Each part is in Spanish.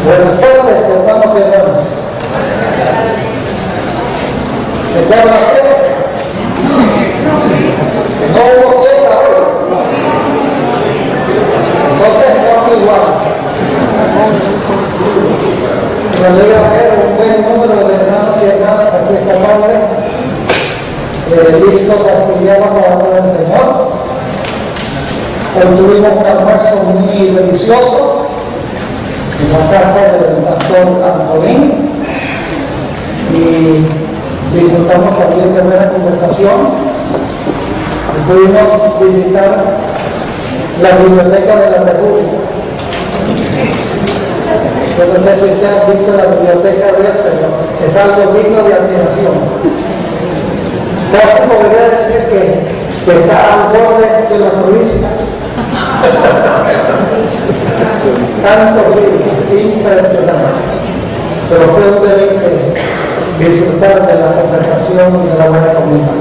Buenas tardes, hermanos y hermanas. ¿Se echaron la siesta? No hubo siesta hoy. Entonces no igual. Me alegra ver un buen número de hermanos y hermanas aquí esta tarde, listos a estudiar la palabra del Señor. Hoy tuvimos un almuerzo muy delicioso en la casa del pastor Antonín y disfrutamos también de buena conversación. Pudimos visitar la biblioteca de la República. Yo no sé si ustedes han visto la biblioteca de él, pero es algo digno de admiración. Casi podría decir que está al borde de la codicia. Tantos libros, impresionante. Pero fue un deleite disfrutar de la conversación y de la buena comida.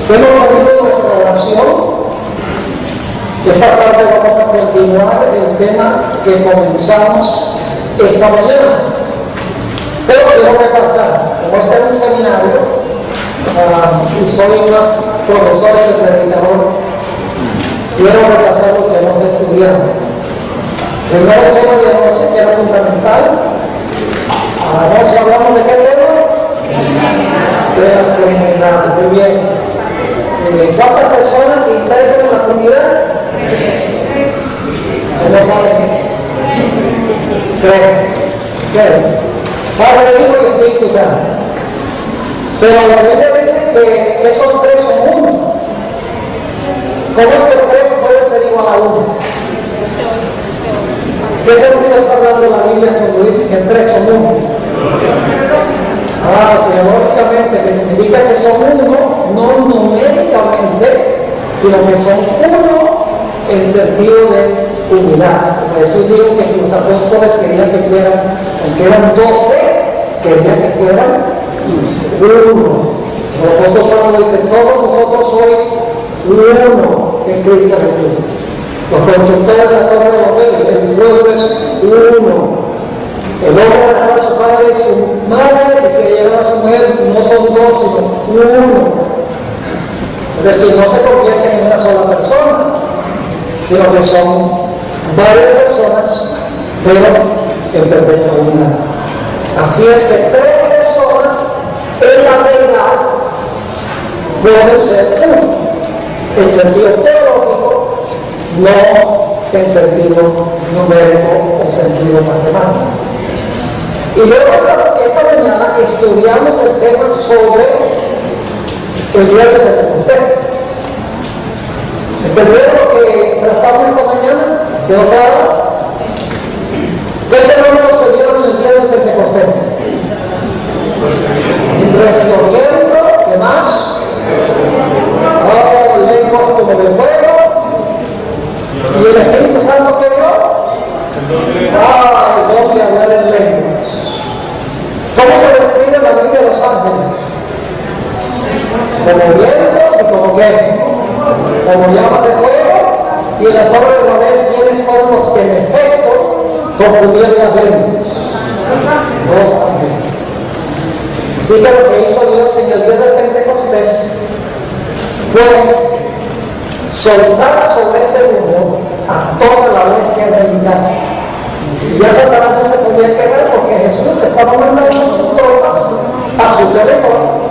Hemos tenido nuestra oración. Esta tarde vamos a continuar el tema que comenzamos esta mañana. Pero quiero repasar, como está en un seminario y soy más profesor que predicador, quiero repasar lo que hemos estudiado. Primero el tema de anoche, que era fundamental. Anoche hablamos de qué tema? De la comunidad. Muy bien. ¿Cuántas personas integran la comunidad? ¿Cómo saben eso? 3. Padre, Hijo y Espíritu Santo. Pero la Biblia dice que esos 3 son uno. ¿Cómo es que 3 puede ser igual a 1? ¿Qué sentido está hablando la Biblia cuando dice que 3 son 1? Teóricamente, que significa que son uno, no numéricamente, sino que son uno en sentido de unidad. Por eso digo que si los apóstoles querían que fueran, aunque eran 12, querían que fueran uno. El apóstol Pablo dice: todos vosotros sois uno en Cristo Jesús. Los constructores de la Torre de Babel, el pueblo es uno. El hombre dejará a su padre y su madre, y se llevará a su mujer, no son 2, sino uno. Es decir, no se convierten en una sola persona, sino que son varias personas, pero en perfecta unidad. Así es que 3 personas en la verdad pueden ser uno, en sentido teológico, no en sentido numérico o sentido matemático. Y luego esta mañana estudiamos el tema sobre el día de Pentecostés. ¿Entendieron lo que trazamos esta mañana? ¿Quedó claro? ¿Qué fenómenos se vieron en el día de Pentecostés? Resurgiendo, ¿qué más? Lenguas como de fuego. ¿Y el Espíritu Santo que dio? El don de hablar en lenguas. ¿Cómo se describe en la Biblia los ángeles? Como vientos y como qué? Como llamas de fuego. Y en la Torre de Babel, ¿quiénes fueron los que en efecto confundieron las lenguas? 2 ángeles. Así que lo que hizo Dios en el día del Pentecostés fue soltar sobre este mundo a toda la bestia militar. Y ya Satanás no se podía quedar porque Jesús estaba mandando sus tropas a su territorio.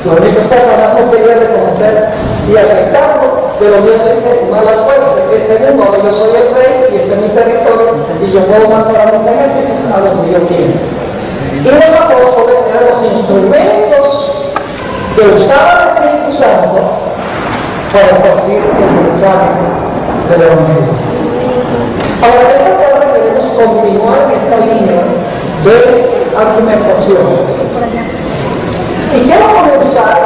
Lo único que Satanás no quería reconocer y aceptarlo, pero Dios dice: mala suerte, que este mundo, yo soy el rey y este es mi territorio y yo puedo mandar a mis ejércitos a donde yo quiera. Y los apóstoles eran los instrumentos que usaba el Espíritu Santo para decir el mensaje del Evangelio. Ahora, esta tarde queremos continuar esta línea de argumentación. Y quiero comenzar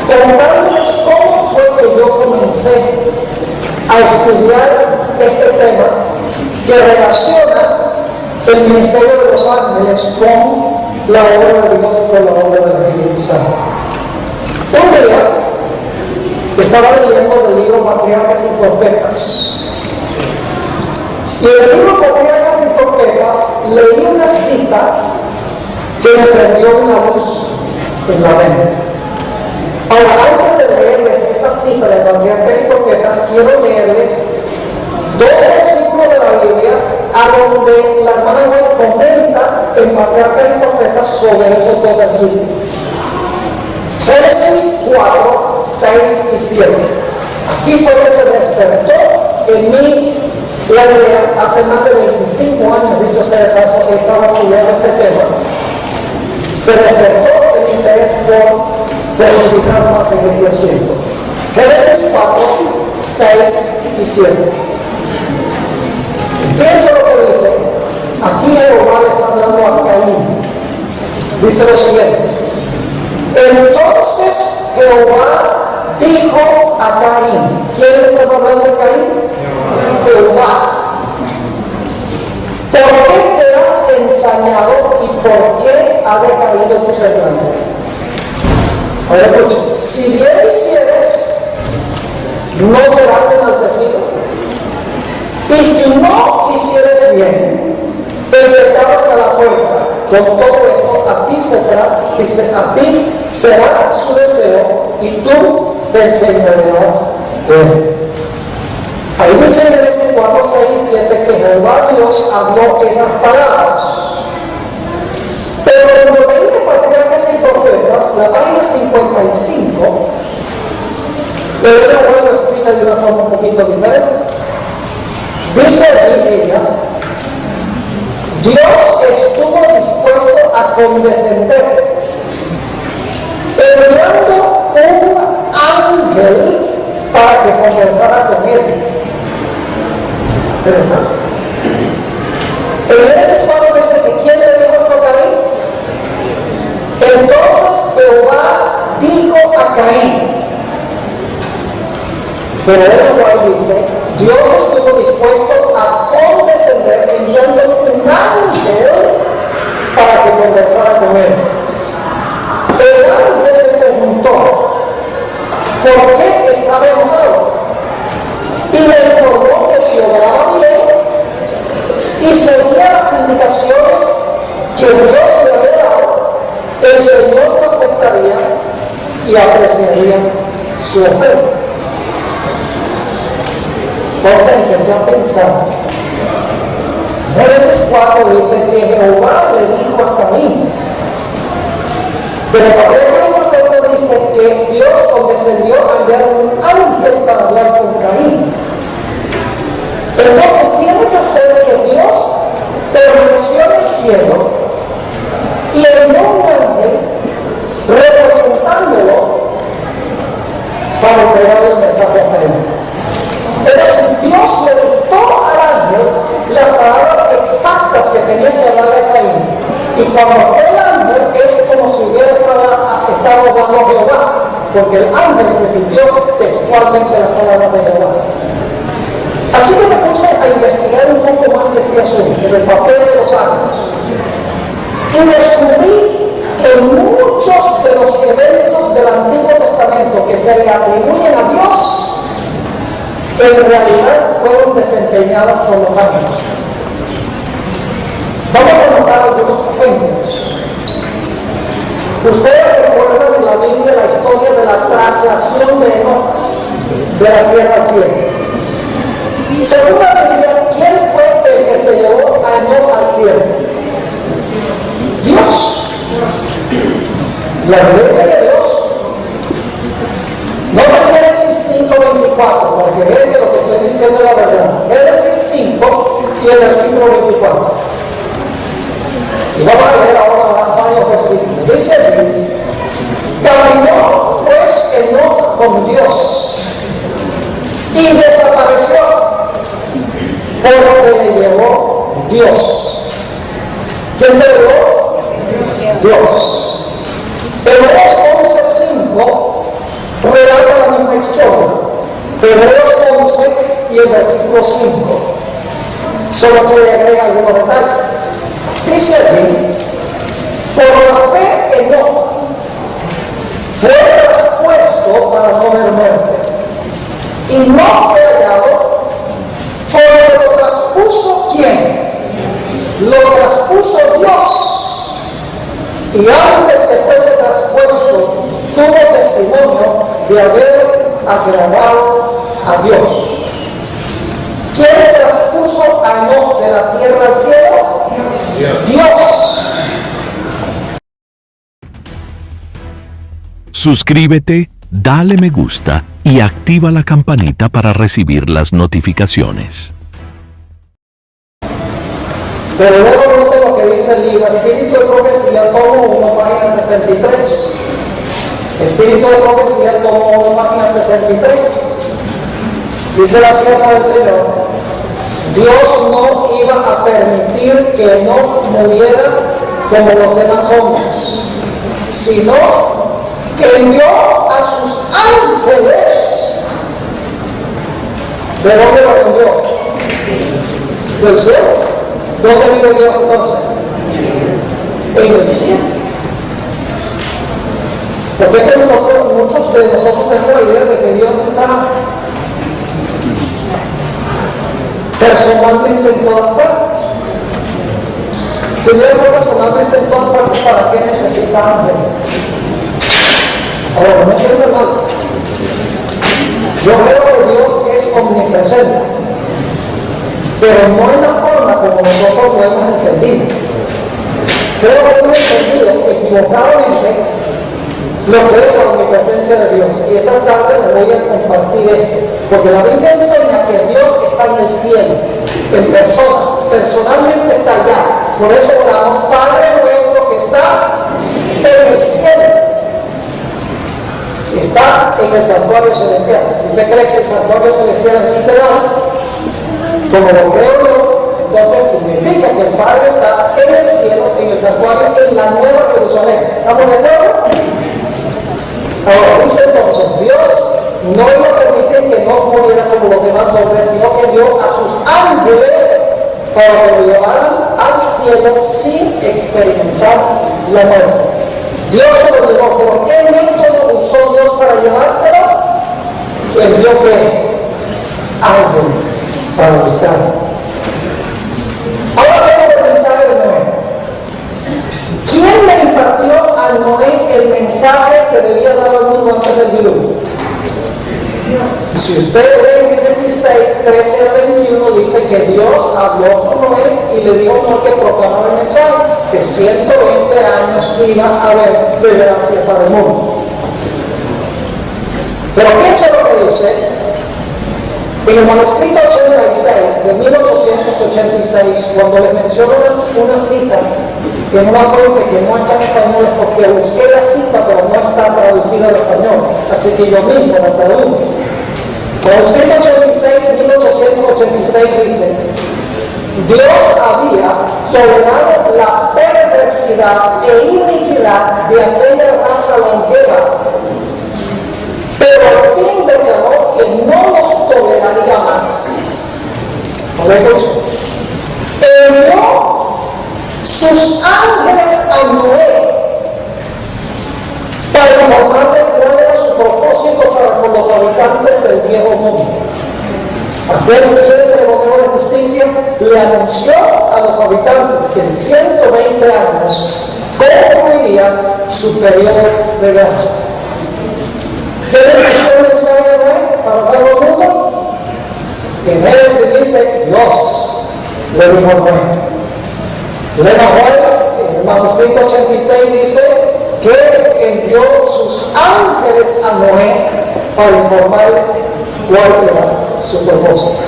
contándoles cómo fue que yo comencé a estudiar este tema que relaciona el ministerio de los ángeles con la obra de Dios y con la obra del Espíritu Santo. Un día estaba leyendo el libro Patriarcas y Profetas. Y en el libro Patriarcas y Profetas leí una cita que me prendió una luz en la mente. Ahora, antes de leerles esa cita de Patriarcas y Profetas, quiero leerles dos versículos de la Biblia a donde la hermana White comenta en Patriarcas y Profetas sobre esos dos versículos. Génesis 4, 6 y 7. Aquí fue que se despertó en mí la idea, hace más de 25 años, dicho sea de paso, que estaba estudiando este tema. Se despertó el interés por profundizar más en este asunto. Génesis 4, 6 y 7. Pienso lo que dice. Aquí Jehová le está hablando a Caín. Dice lo siguiente: entonces Jehová dijo a Caín. ¿Quién le está hablando a Caín? Jehová. ¿Por qué te has ensañado y por qué ha decaído tu semblante? Ahora escucha, si bien hicieres, no serás enaltecido. Y si no hicieres bien, el pecado está a la puerta. Con todo esto, a ti será su deseo y tú te enseñarás de él. Ahí dice en Génesis 4, 6 y 7 que Jehová Dios habló esas palabras. Pero cuando leí de Patriarcas y Profetas, la página 55, Elena White lo explica de una forma un poquito diferente. Dice allí ella: Dios estuvo dispuesto a condescender, enviando un ángel para que conversara con él. Interesante. En Génesis 4 dice que ¿quién le dijo esto a Caín? Entonces Jehová dijo a Caín. Pero él dice: Dios estuvo dispuesto a condescender enviando un ángel para que conversara con él. El ángel le preguntó por qué estaba enojado y le informó que si obraba bien y seguía las indicaciones que Dios le había dado, el Señor lo aceptaría y apreciaría su oferta. Entonces empezó a pensar. Génesis 4 dice que Jehová le dijo a Caín. Pero Patriarcas y Profetas dice que Dios condescendió a enviar un ángel para hablar con Caín. Entonces tiene que ser que Dios permaneció en el cielo y envió un ángel representándolo para entregar el mensaje a Caín. Es decir, Dios le dictó al ángel las palabras exactas que tenía que hablarle a Caín. Y cuando fue el ángel, es como si hubiera estado hablando a Jehová, porque el ángel repitió textualmente las palabras de Jehová. Así que me puse a investigar un poco más este asunto, el papel de los ángeles. Y descubrí que muchos de los eventos del Antiguo Testamento que se le atribuyen a Dios, en realidad fueron desempeñadas por los ángeles. Vamos a notar algunos ejemplos. Ustedes recuerdan en la Biblia la historia de la traslación de Enoc de la tierra al cielo. Según la Biblia, ¿quién fue el que se llevó a Enoc al cielo? Dios. La iglesia de Dios. No te Génesis 5:24, para que vean que lo que estoy diciendo es la verdad. Génesis 5 y el versículo 24. Y vamos a leer ahora varios versículos. Dice allí: caminó pues Enoc con Dios y desapareció porque le llevó Dios. ¿Quién se llevó? Dios. Hebreos 11:5 relata la misma historia. Hebreos 11 y el versículo 5. Solo que le agrega algunos detalles. Dice allí: por la fe Enoc fue traspuesto para no ver muerte, y no fue hallado, porque lo traspuso ¿quién? Lo traspuso y antes que fuese traspuesto, tuvo testimonio de haber agradado a Dios. ¿Quién traspuso a Enoc de la tierra al cielo? Dios. Suscríbete, dale me gusta y activa la campanita para recibir las notificaciones. Pero luego note lo que dice el libro, Espíritu de Profecía, tomo 1, página 63. Espíritu de Profecía, tomo 1, página 63. Dice la sierva del Señor, Dios no iba a permitir que no muriera como los demás hombres, sino que envió a sus ángeles. ¿De dónde lo envió? Del cielo. ¿Dónde vive Dios entonces? En el cielo. Porque es que muchos de nosotros tenemos la idea de que Dios está personalmente en todas partes. Si Dios está personalmente en todas partes, ¿para qué necesita ángeles? Ahora, no entiendo mal. Yo creo que Dios es omnipresente, pero no en la forma como nosotros lo hemos entendido. Creo que hemos entendido equivocadamente lo que es la omnipresencia de Dios. Y esta tarde les voy a compartir esto, porque la Biblia enseña que Dios está en el cielo, en persona, personalmente está allá. Por eso oramos, Padre nuestro que estás en el cielo. Está en el santuario celestial. Si usted cree que el santuario celestial es literal, como lo creo yo, entonces significa que el Padre está en el cielo, en el santuario, en la Nueva Jerusalén. ¿Estamos de acuerdo? Ahora, dice entonces, Dios no iba a permitir que no muriera como los demás hombres, sino que envió a sus ángeles para que lo llevaran al cielo sin experimentar la muerte. Dios se lo llevó, pero ¿qué método usó Dios para llevárselo? Envió que ángeles para buscarlo. Ahora tengo el mensaje de Noé. ¿Quién le impartió a Noé el mensaje que debía dar al mundo antes del diluvio? Si usted lee en Génesis 6, 13 a 21, dice que Dios habló con Noé y le dijo a Noé que proclamara el mensaje, que 120 años iba a haber de gracia para el mundo. Pero fíjense lo que dice en el manuscrito 86 de 1886, cuando le menciono una cita en una fuente que no está en español, porque busqué la cita pero no está traducida al español, así que yo mismo la traduzco. Manuscrito 86, 1886 dice: Dios había tolerado la perversidad e iniquidad de aquella raza longeva, pero al fin declaró que no los toleraría más. Envió sus ángeles a Noé para informarle cuál era su propósito para con los habitantes del viejo mundo. Aquel fiel pregonero de justicia le anunció a los habitantes que en 120 años concluiría su periodo de gracia. ¿Qué le puso el mensaje de Noé para darlo al mundo? En él se dice Dios le dijo a Noé. Elena White, en el manuscrito 86, dice que envió sus ángeles a Noé para informarles cuál era su propósito.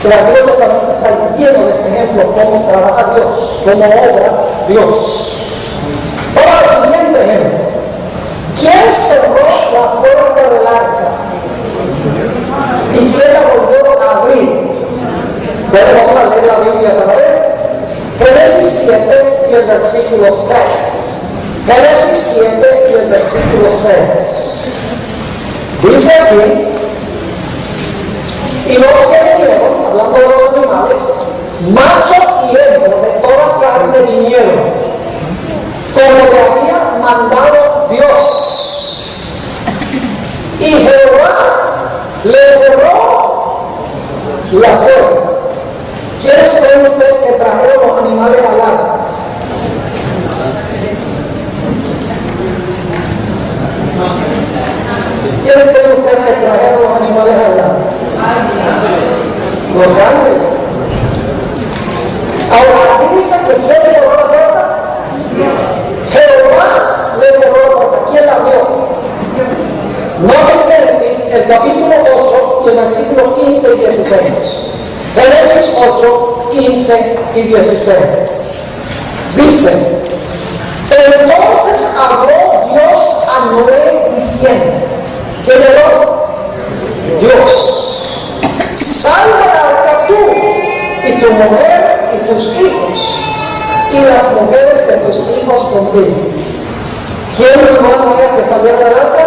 El Antiguo Testamento está lleno de este ejemplo, cómo trabaja Dios, cómo obra Dios. Ahora el siguiente ejemplo. ¿Quién cerró la puerta del arca? ¿Y quién la volvió a abrir? Pero vamos a leer la Biblia para ver. Génesis 7 y el versículo 6. Génesis 7 y el versículo 6. Dice aquí: y los que vinieron, hablando de los animales, macho y hembra de toda carne vinieron, como le había mandado Dios. Y Jehová le cerró la puerta. ¿Quiénes creen ustedes que trajeron los animales al arca? ¿Quiénes creen ustedes que trajeron los animales allá? Los ángeles. Ahora, aquí dice que ¿quién cerró la puerta? Jehová le cerró la puerta. ¿Quién la abrió? No en Génesis, el capítulo 8 y el versículo 15 y 16. Génesis 8, 15 y 16. Dice: entonces habló Dios a Noé diciendo, ¿quién habló? Dios. Sal del arca tú y tu mujer y tus hijos y las mujeres de tus hijos contigo. ¿Quién mandó a Noé que saliera del arca?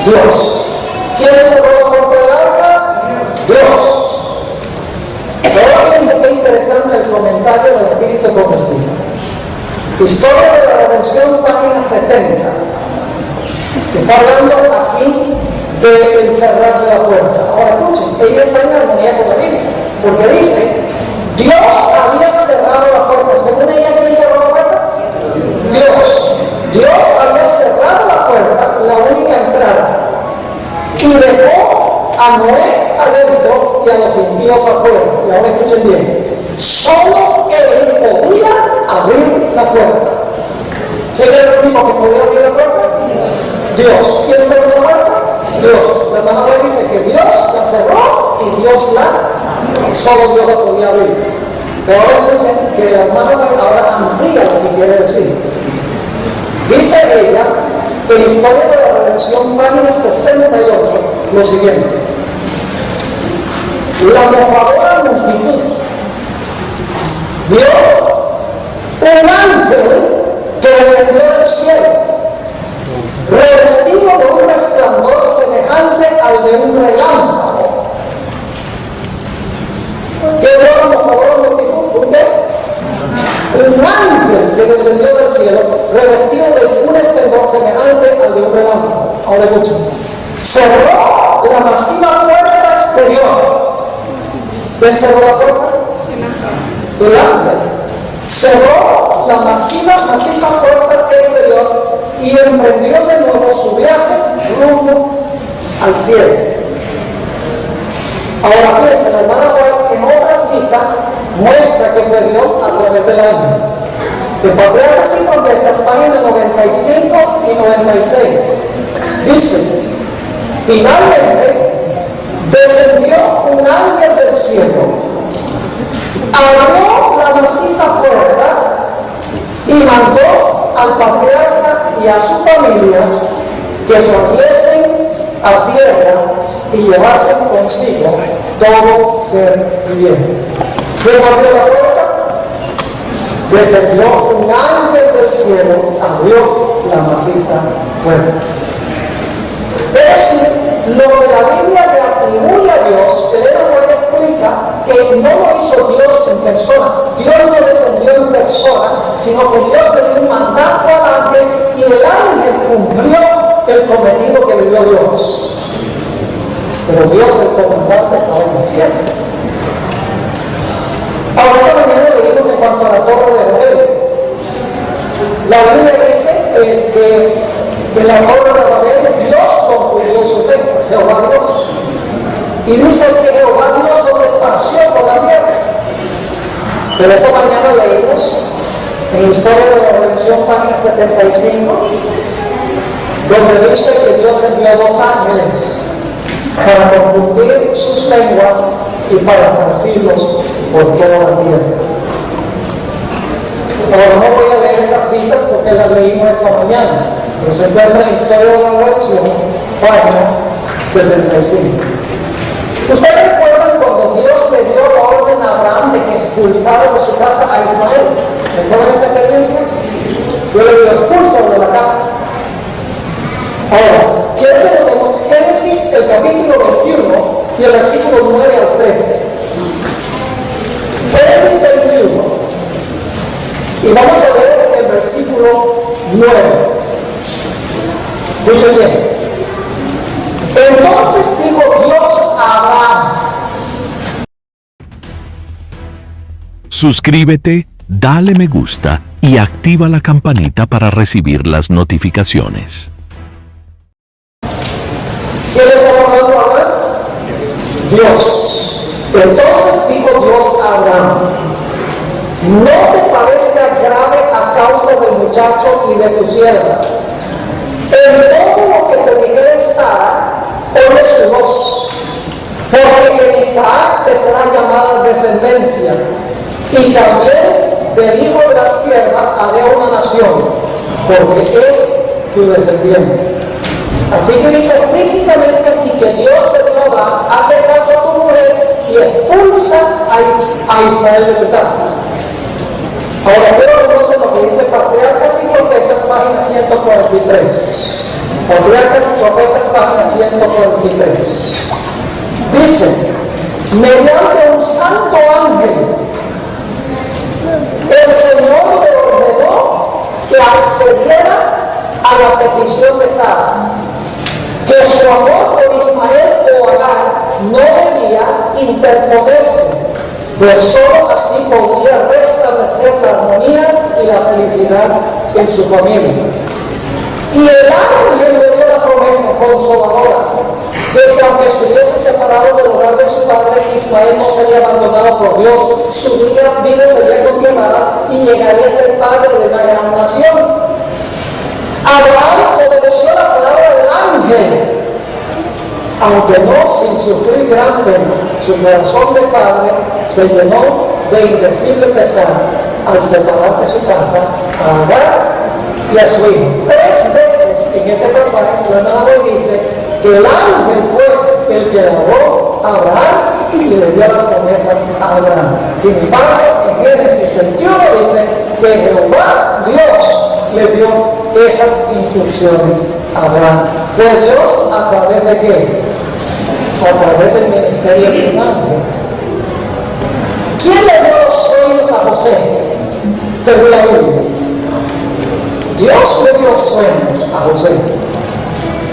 Dios. ¿Quién cerró la puerta del arca? Dios. Ahora fíjense qué interesante el comentario del Espíritu de Profecía. Historia de la Redención, página 70. Está hablando aquí del cerrar de la puerta. Ahora escuchen, ella está en armonía con la Biblia, porque dice, Dios había cerrado la puerta. Según ella, ¿quién cerró la puerta? Dios. Dios había cerrado la puerta, la única entrada, y dejó a Noé adentro y a los impíos afuera. Y ahora escuchen bien, solo él podía abrir la puerta. ¿Quién era el único que podía abrir la puerta? Dios. ¿Quién cerró la puerta? Dios. La hermana Noé dice que Dios la cerró y Dios solo Dios la podía abrir. Pero ahora escuchen que la hermana Noé ahora amplía lo que quiere decir. Dice ella, en Historia de la Redención, página 68, lo siguiente: la mojadora multitud vio un ángel que descendió del cielo, revestido de un resplandor semejante al de un relámpago. ¿Qué vio la mojadora multitud? ¿Por qué? Un ángel que descendió del cielo, revestido de un esplendor semejante al de un relámpago. Ahora escuchen. Cerró la masiva puerta exterior. ¿Quién cerró la puerta? El ángel. Cerró la maciza puerta exterior y emprendió de nuevo su viaje rumbo al cielo. Ahora fíjense, la hermana White en otra cita muestra que fue Dios a través del ángel. En Patriarcas y Profetas, páginas 95 y 96, dice: finalmente descendió un ángel del cielo, abrió la maciza puerta y mandó al patriarca y a su familia que saliesen a tierra y llevasen consigo todo ser viviente. ¿Quién abrió la puerta? Descendió un ángel del cielo, abrió la maciza puerta. Es decir, lo que la Biblia le atribuye a Dios, Elena White explica que no lo hizo Dios en persona. Dios no descendió en persona, sino que Dios le dio un mandato al ángel y el ángel cumplió el cometido que le dio Dios. Pero Dios, el comandante, estaba en el cielo. Ahora, esta mañana leímos en cuanto a la Torre de Babel. La Biblia dice que en la Torre de Babel Dios concluyó su reino, es Jehová Dios. Y dice que Jehová Dios los esparció por la tierra. Pero esta mañana leímos en Historia de la Redención, página 75, donde dice que Dios envió dos ángeles para confundir sus lenguas y para esparcirlos por toda la tierra. Ahora no voy a leer esas citas porque las leímos esta mañana, pero se encuentra en Historia de la Redención, página 75. ¿Ustedes recuerdan cuando Dios le dio la orden a Abraham de que expulsara de su casa a Ismael? ¿Recuerdan esa experiencia? Dios le dio expulsar de la casa. Ahora, quiero que notemos Génesis, el capítulo 21 y el versículo 9 al 13. Génesis 21. Y vamos a leer el versículo 9. Escuchen bien. Entonces dijo Dios a Abraham. Suscríbete, dale me gusta y activa la campanita para recibir las notificaciones. ¿Quién estaba hablando ahora? Dios. Entonces dijo Dios a Abraham: no te parezca grave a causa del muchacho y de tu sierva. En todo lo que te dijere Sara, oye su voz, porque en Isaac te será llamada descendencia, y también del hijo de la sierva haré una nación, porque es tu descendiente. Así que dice explícitamente aquí que Dios te dijo a Abraham: hazle caso a tu mujer y expulsa a Israel de tu casa. Ahora quiero que noten lo que dice Patriarcas y Profetas, página 143. Patriarcas y Profetas, página 143. Dice: mediante un santo ángel, el Señor le ordenó que accediera a la petición de Sara, que su amor por Ismael o Agar no debía interponerse, pues solo así podría restablecer la armonía y la felicidad en su familia. Y el ángel le dio la promesa consoladora de que aunque estuviese separado del hogar de su padre, Ismael no sería abandonado por Dios, su vida sería conservada y llegaría a ser padre de una gran nación. Abraham obedeció la palabra del ángel, aunque no sin sufrir gran pena. Su corazón de padre se llenó de indecible pesar al separar de su casa a Agar y a su hijo. 3 veces en este pasaje la hermana dice que el ángel fue el que le habló a Abraham y le dio las promesas a Abraham. Sin embargo, en Génesis 21 dice que Jehová Dios le dio esas instrucciones a Abraham. Fue Dios a través de qué? A través del ministerio de un ángel. ¿Quién le dio los sueños a José? Según la Biblia. Dios le dio sueños a José.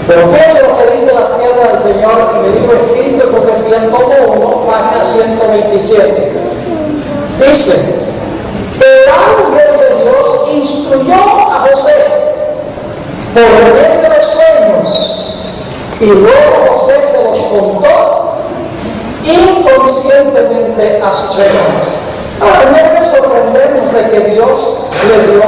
Pero piensa lo que dice la sierva del Señor en el libro Espíritu y Profecía, tomo 1, página 127. Dice: el ángel de Dios instruyó a José por medio de sueños, y luego José se los contó inconscientemente a sus hermanos. Ahora, no debe sorprendernos de que Dios le dio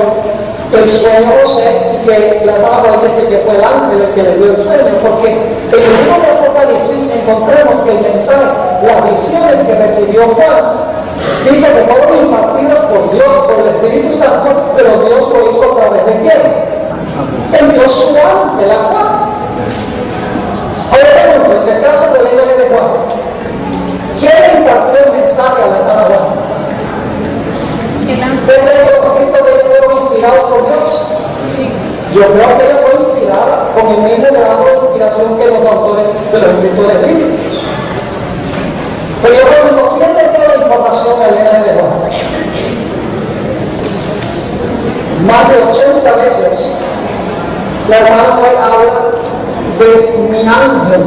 el sueño a José y que la palabra dice que fue el ángel el que le dio el sueño, porque en el libro de Apocalipsis encontramos que el mensaje, las visiones que recibió Juan, dice que fueron impartidas por Dios, por el Espíritu Santo, pero Dios lo hizo a través de quién? Envió su ángel a Juan. Ahora pregunto, en el caso del libro de Juan, ¿quién le impartió el mensaje a la hermana Juan? ¿Ves que los escritos de ella fueron inspirados por Dios? Yo creo que ella fue inspirada con el mismo grado de inspiración que los autores de los escritores bíblicos. Pero yo pregunto, ¿quién le dio la información a Elena de Juan? Más de 80 veces la hermana Juan habla de mi ángel,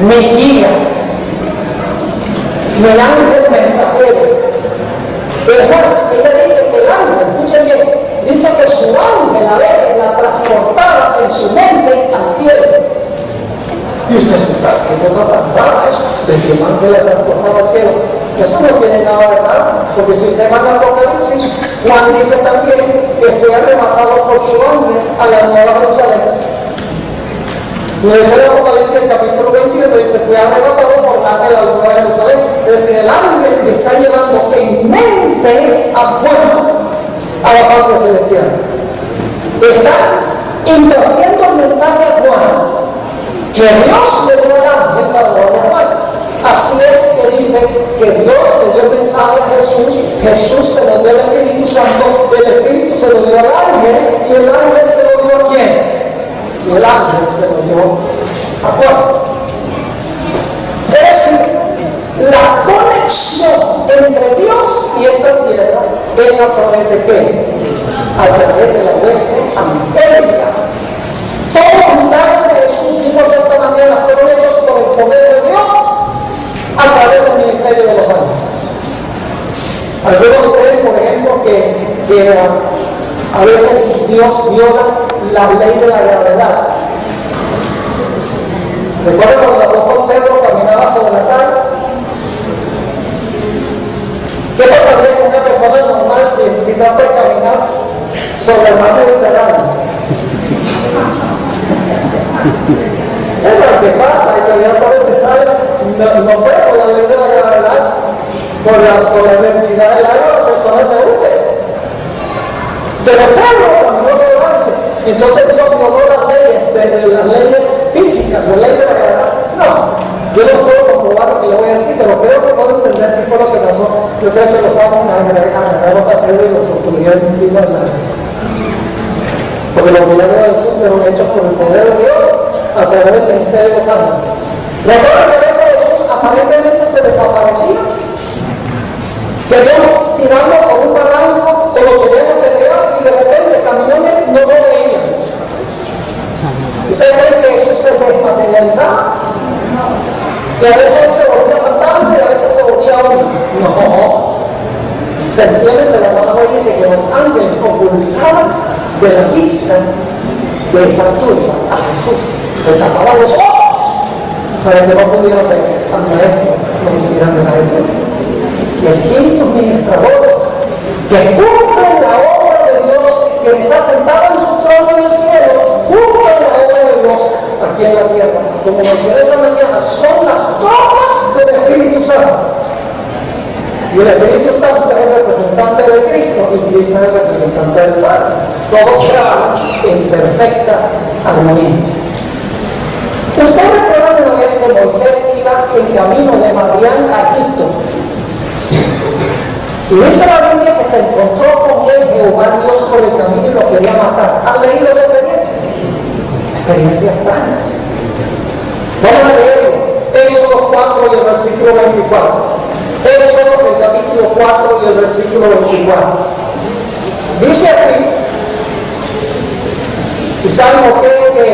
mi guía, mi ángel mensajero. Después, ella dice que el ángel, escuchen bien, dice que su ángel a veces la transportaba en su mente al cielo. Y usted se está, que cosa tan rara es, de que el ángel la transportaba al cielo. Esto no tiene nada de raro, porque si usted va a Apocalipsis, Juan dice también que fue arrebatado por su ángel a la Nueva Jerusalén. Y dice el Apocalipsis, el capítulo 21, dice: fue arrebatado por el ángel a la Nueva Jerusalén. Es decir, el ángel que está llevando en mente a Juan a la parte celestial. Está impartiendo el mensaje a Juan que Dios le dio al ángel para darle a Juan. Así es que dice que Dios le dio el mensaje a Jesús, Jesús se lo dio al Espíritu Santo, el Espíritu se lo dio al ángel, y el ángel se lo dio a quién? Y el ángel se lo dio a Juan. Es decir, la conexión entre Dios y esta tierra es a través de qué? A través de la hueste angélica. Todos los milagros de Jesús, vimos esta mañana, fueron hechos por el poder de Dios a través del ministerio de los ángeles. Algunos creen, por ejemplo, que a veces Dios viola la ley de la gravedad. ¿Recuerdan cuando el apóstol Pedro caminaba sobre las aguas? ¿Qué pasaría con una persona normal si trata de caminar sobre el mar Mediterráneo? Eso es lo que pasa, y todavía por sale, no puede por la ley de la gravedad, por la densidad del agua, la persona se hunde. Pero Pedro caminó sobre el mar. Entonces Dios violó las leyes, de las leyes físicas, la ley de la gravedad. No, yo no puedo comprobar lo que le voy a decir, pero creo que puedo entender qué fue lo que pasó. Yo creo que los amos agarraron a Pedro y los autoridades encima del mar. Porque los milagros de Jesús fueron hechos por el poder de Dios a través del ministerio de los ángeles. ¿Recuerdan que a veces Jesús aparentemente se desaparecía? Querían tirarlo por un barranco o lo querían apedrear y de repente caminando no lo veían. ¿Ustedes creen que Jesús se desmaterializaba? Que a veces él se volvía fantasma y a veces se volvía hombre. No. Sencillamente la palabra dice que los ángeles ocultaban de la vista de esa turba a Jesús. Le tapaban los ojos para que no pudieran ver al maestro lo que tiran de Jesús. Espíritus ministradores que cumplen la obra de Dios, que está sentado en su trono en el cielo, cumplen la obra de Dios aquí en la tierra. Como mencioné esta mañana, son las tropas del Espíritu Santo. Y el Espíritu Santo es el representante de Cristo y Cristo es el representante del Padre. Todos trabajan en perfecta armonía. Ustedes recuerdan una vez que Moisés iba en camino de Madián a Egipto. Y dice la Biblia que se encontró con él Jehová Dios por el camino y lo quería matar. ¿Han leído esa experiencia? Experiencia extraña. Vamos a leer Éxodo 4 y el versículo 24. Éxodo el capítulo 4 y el versículo 24. Dice aquí, y saben por qué es que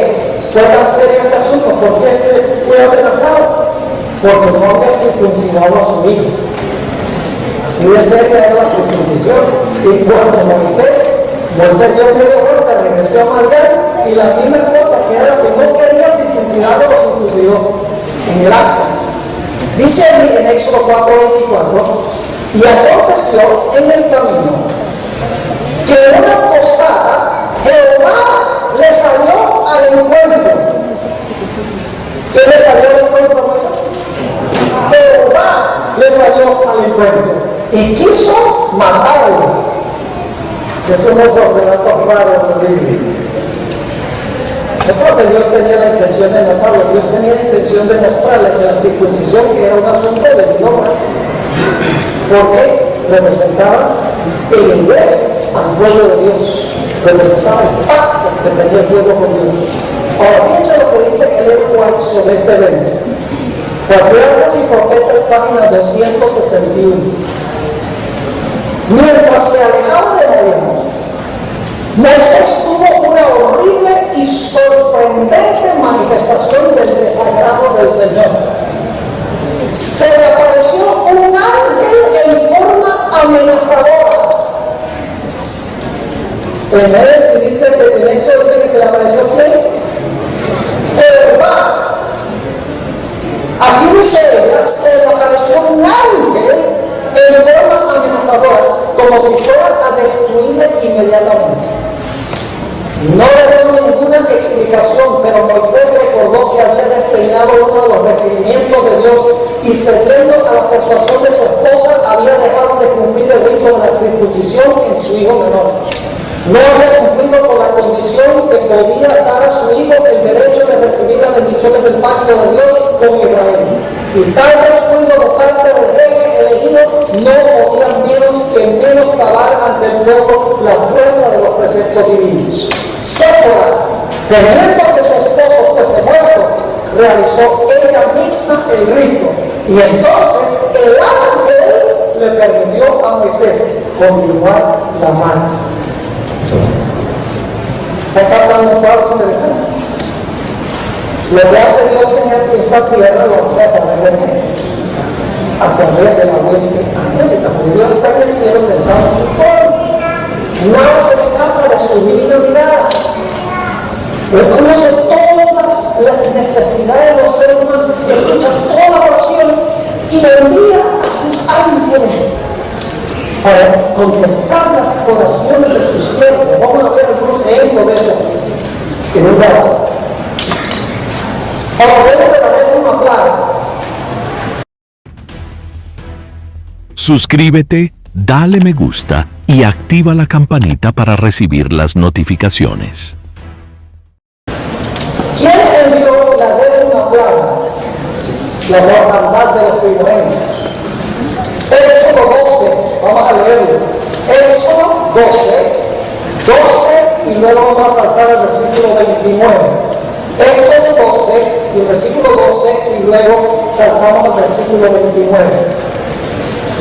fue tan serio este asunto, por qué es que fue amenazado, porque no había circuncidado a su hijo. Así de cerca era la circuncisión. Y cuando Moisés dio media vuelta, regresó a Madián, y la misma cosa que era la que no quería circuncidarlo, lo circuncidó en el acto. Dice ahí en Éxodo 4:24, y aconteció en el camino que una posada, Jehová le salió al encuentro. ¿Quién le salió al encuentro, Moisés? Jehová le salió al encuentro y quiso matarlo. Eso no fue un relato raro en la Biblia. No creo que Dios tenía la intención de matarlo, Dios tenía la intención de mostrarle que la circuncisión era un asunto de idioma, porque representaba el ingreso al pueblo de Dios, representaba el pacto que tenía el pueblo con Dios. Ahora piensa lo que dice Ellen White sobre este evento. Patriarcas y Profetas, página 261. Mientras se alejaba de Madián, Moisés tuvo una horrible y sorprendente manifestación del desagrado del Señor. Se le apareció un ángel en forma amenazadora. En Éxodo dice que se le apareció ¿quién? Jehová. Aquí dice ella, se le apareció un ángel en forma amenazadora, como si fuera a destruirle inmediatamente. No le dio ninguna explicación, pero Moisés recordó que había desdeñado uno de los requerimientos de Dios y cediendo a la persuasión de su esposa, había dejado de cumplir el rito de la circuncisión en su hijo menor. No había cumplido con la condición que podía dar a su hijo el derecho de recibir las bendiciones del pacto de Dios con Israel. Y tal descuido de parte del rey elegido no podía menoscabar ante el pueblo la fuerza de los preceptos divinos. Séfora, temiendo que su esposo fuese muerto, realizó ella misma el rito. Y entonces el ángel le permitió a Moisés continuar la marcha. ¿Está hablando de algo interesante? Lo que hace Dios en esta tierra lo hace a través de la hueste angélica, porque Dios está en el cielo sentado en su trono. Nada se escapa de su divina mirada. Él conoce todas las necesidades necesidad de los seres humanos, escucha toda la oración y envía a sus ángeles para contestar las oraciones de sus siervos. Vamos a ver algunos ejemplos de eso en un rato. Ahora hablemos de la 10ª plaga. Suscríbete, dale me gusta y activa la campanita para recibir las notificaciones. ¿Quién envió la 10ª plaga? La mortandad de los primogénitos. Éxodo 12, vamos a leerlo. Éxodo 12 y luego vamos a saltar al versículo 29. Éxodo 12 y el versículo 12 y luego saltamos al versículo 29.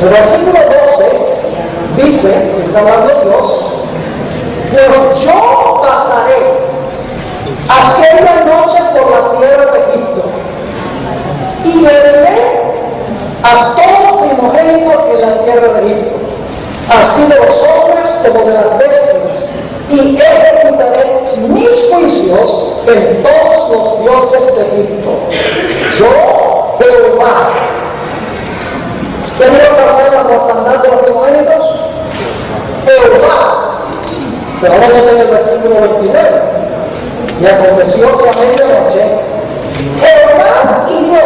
El versículo 12 dice, está hablando Dios, pues yo pasaré aquella noche por la tierra de Egipto y heriré a todo primogénito en la tierra de Egipto, así de los hombres como de las bestias, y ejecutaré mis juicios en todos los dioses de Egipto. Yo, Jehová. ¿Quién iba a causar la mortandad de los primogénitos? Jehová. Pero ahora no en el versículo 29. Y aconteció que a medianoche Jehová hirió.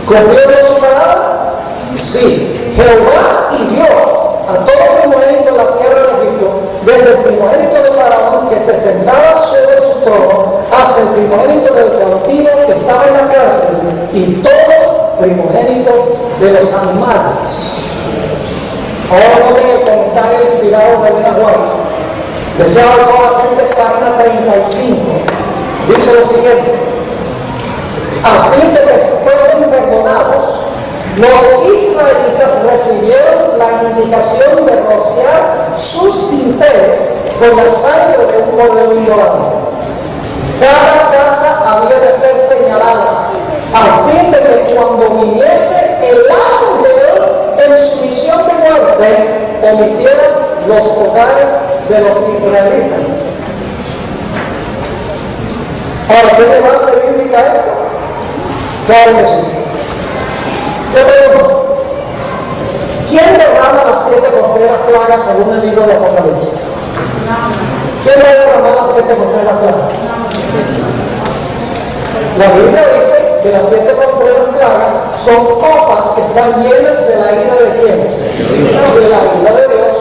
¿Cumplieron su palabra? Sí. Jehová hirió a todo primogénito en la tierra de Egipto, desde el primogénito de Faraón que se sentaba sobre su trono, hasta el primogénito del cautivo que estaba en la cárcel, y todos primogénitos de los animales. Ahora noten el comentario inspirado de Elena White. Deseado de todas las gentes, página 35. Dice lo siguiente: a fin de que fuesen perdonados, los israelitas recibieron la indicación de rociar sus dinteles con la sangre de un cordero inmolado. Cada casa había de ser señalada, a fin de que cuando viniese el ángel en su misión de muerte, omitiera los hogares de los israelitas. Ahora, ¿qué le va a servir a esto? Claro que sí. Yo pregunto, ¿quién derrama las 7 postreras plagas según el libro de Apocalipsis? ¿Quién va a derramar las 7 postreras plagas? La Biblia dice que las 7 postreras plagas son copas que están llenas de la ira de quién? De la ira de Dios.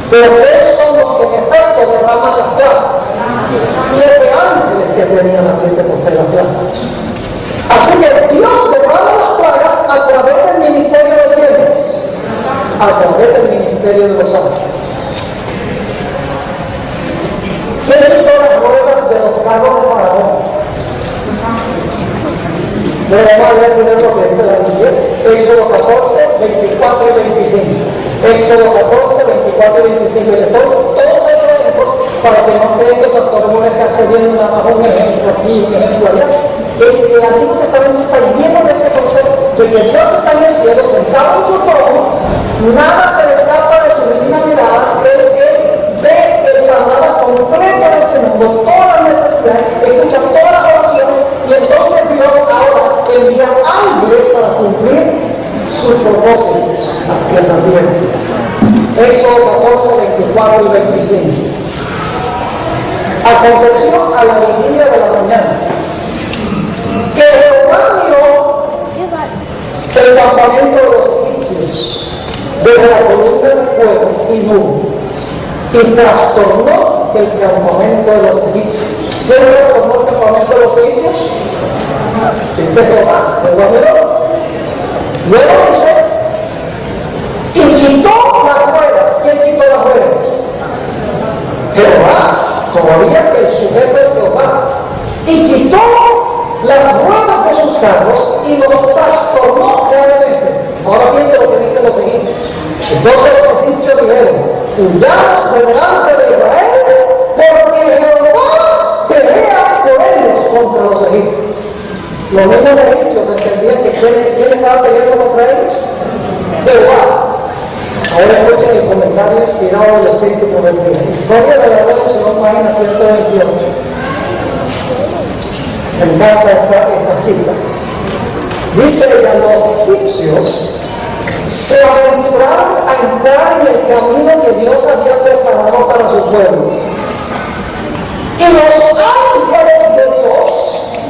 Pero ¿qué son los que en efecto derraman las plagas? 7 ángeles que tenían las 7 postreras plagas. Así que Dios derrama las plagas a través del ministerio de quienes, a través del ministerio de los ángeles. ¿Quién quitó las ruedas de los carros de Faraón? Pero vamos a leer primero lo que dice la Biblia. Éxodo 14, 24 y 25. Éxodo 14, 24 y 25. Y todos esos ejemplos, para que no crean que el pastor Mora está escribiendo nada más un ejemplo aquí, un ejemplo allá. Es que el Antiguo Testamento está lleno de este concepto de que Dios está en el cielo, sentado en su trono, nada se le escapa de su divina mirada, él ve el panorama completo de este mundo, todas las necesidades, escucha todas las oraciones, y entonces Dios ahora envía ángeles para cumplir sus propósitos aquí en la tierra. Éxodo 14, 24 y 25. Aconteció a la vigilia de la mañana que Jehová miró el campamento de los egipcios desde la columna de fuego y nube, y trastornó el campamento de los egipcios. ¿Quién trastornó el campamento de los egipcios? Dice Jehová, Jehová miró. Luego dice, y quitó las ruedas. ¿Quién quitó las ruedas? Jehová. Todavía el sujeto es Jehová. Y quitó las ruedas de sus carros y los trastornó gravemente. Ahora piensa lo que dicen los egipcios. Entonces los egipcios dijeron, huyamos de delante de Israel, porque Jehová pelea por ellos contra los egipcios. Los mismos egipcios entendían que ¿quién estaba peleando contra ellos? Jehová. Ahora escuchen el comentario inspirado del Espíritu por decir, Historia de la Redención, página 128. Me encanta esta cita. Dice ella, los egipcios se aventuraron a entrar en el camino que Dios había preparado para su pueblo. Y los ángeles de Dios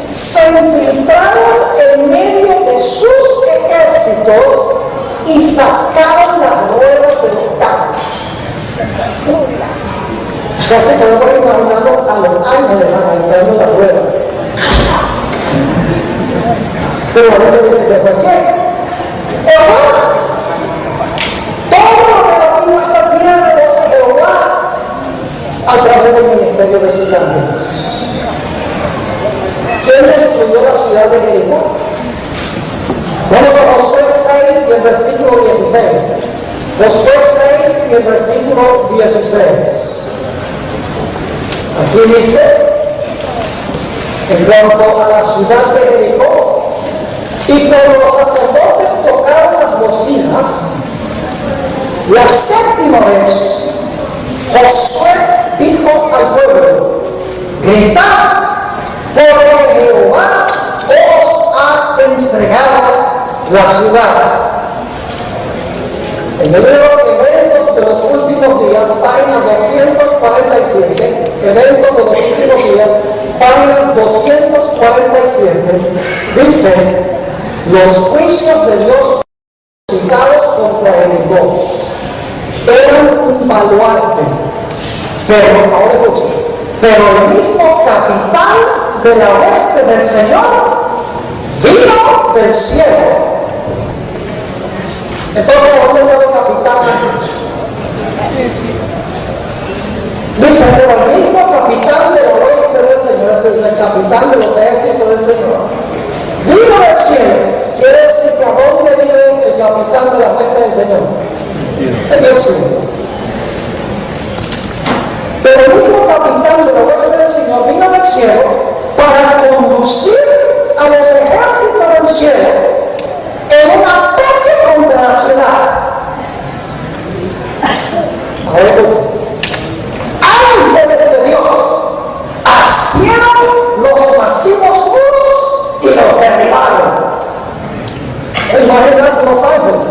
se infiltraron en medio de sus ejércitos y sacaron las ruedas de los carros. Casi podemos imaginarnos a los ángeles arrancando las ruedas. Pero a veces dice que fue quién. Jehová. Todo lo relativo a esta tierra lo hace Jehová a través del ministerio de sus ángeles. ¿Quién destruyó la ciudad de Jericó? Vamos a Josué 6 y el versículo 16. Josué 6 y el versículo 16. Aquí dice, en cuanto a la ciudad de Jericó, y cuando los sacerdotes tocaron las bocinas, la séptima vez, Josué dijo al pueblo, gritad, porque Jehová os ha entregado la ciudad. En el libro Eventos de los Últimos Días, página 247, Eventos de los Últimos Días, página 247, dice, los juicios de Dios citados contra Jericó eran un baluarte, pero, ahora escuchen, pero el mismo capitán de la hueste del Señor vino del cielo. Entonces, ¿dónde está el capitán? Dice, pero el mismo capitán de la hueste del Señor, es el capitán de los ejércitos del Señor, vino del cielo. Quiere decir que ¿a dónde vive el capitán de la hueste del Señor? En el cielo. Pero el mismo capitán de la hueste del Señor vino del cielo para conducir a los ejércitos del cielo en un ataque contra la ciudad. Ahora escuchen. Ángeles de Dios asieron los masivos muros y los derribaron. Imagínense los ángeles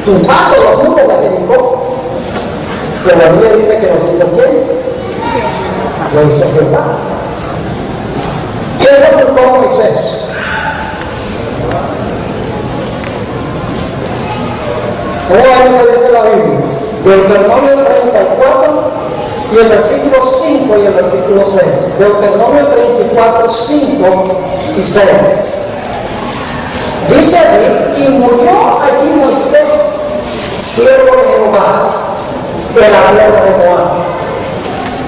tumbando los muros de Jericó. Pero la Biblia dice que los hizo quién? Lo hizo Jehová. ¿Quién se ocultó a Moisés? ¿Cómo es que dice la Biblia? Deuteronomio 34 y el versículo 5 y el versículo 6. Deuteronomio 34, 5 y 6. Dice allí, y murió allí Moisés, siervo de Jehová, de la tierra de Moab,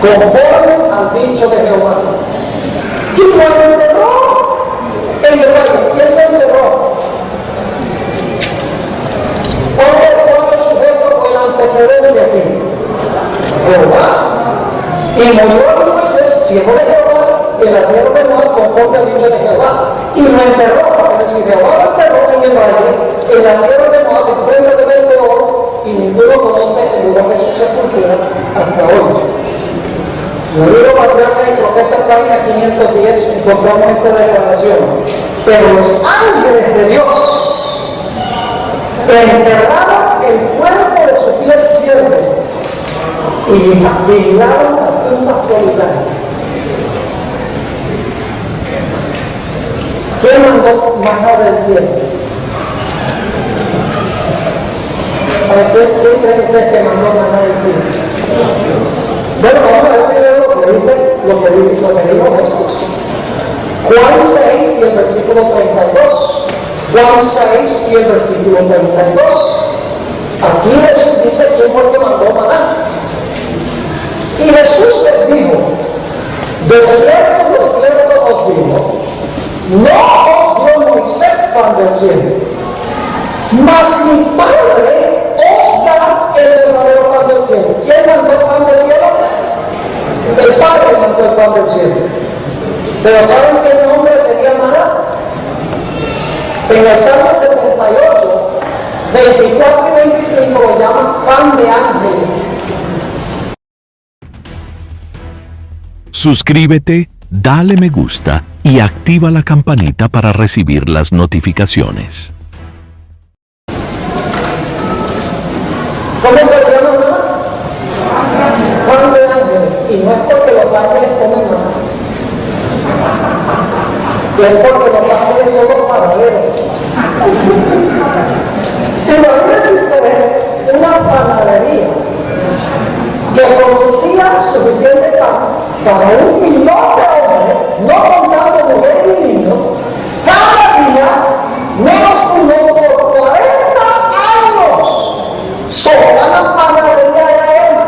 conforme al dicho de Jehová. Y lo enterró en el valle. ¿Quién lo enterró? ¿Cuál es el sujeto o el antecedente de aquí? Jehová. Y murió Moisés, siervo de Jehová, en la tierra de Moab, conforme al dicho de Jehová. Y lo enterró. Es decir, Jehová lo enterró en el valle, en la tierra de Moab, en frente del Peor, y ninguno conoce el lugar de su sepultura hasta hoy. En el libro Patriarca y Profeta, página 510, encontramos esta declaración. Pero los ángeles de Dios enterraron el cuerpo de su fiel siervo y vigilaron la tumba solitaria. ¿Quién mandó maná del cielo? ¿Quién creen ustedes que mandó maná del cielo? Bueno, vamos a ver primero lo que dice, lo que dijo Jesús. Juan 6 y el versículo 32. Juan 6 y el versículo 32. Aquí Jesús dice quién fue el que mandó maná. Y Jesús les dijo, de cierto os digo, no os dio Moisés pan del cielo, mas mi Padre os da el verdadero pan del cielo. ¿Quién mandó el pan del cielo? El Padre mandó el pan del cielo. Pero ¿saben qué nombre tenía maná? En el Salmo 78, 24 y 25 lo llaman pan de ángeles. Suscríbete dale me gusta y activa la campanita para recibir las notificaciones. ¿Cómo se llama, mamá? Juan de Ángeles. Y no es porque los ángeles comen nada. Es porque los ángeles son los panaderos. Imagínense ustedes una panadería que producía suficiente pan para 1 millón de hombres, no contando mujeres y niños, cada día, menos uno por 40 años. Sola la panadería era esa.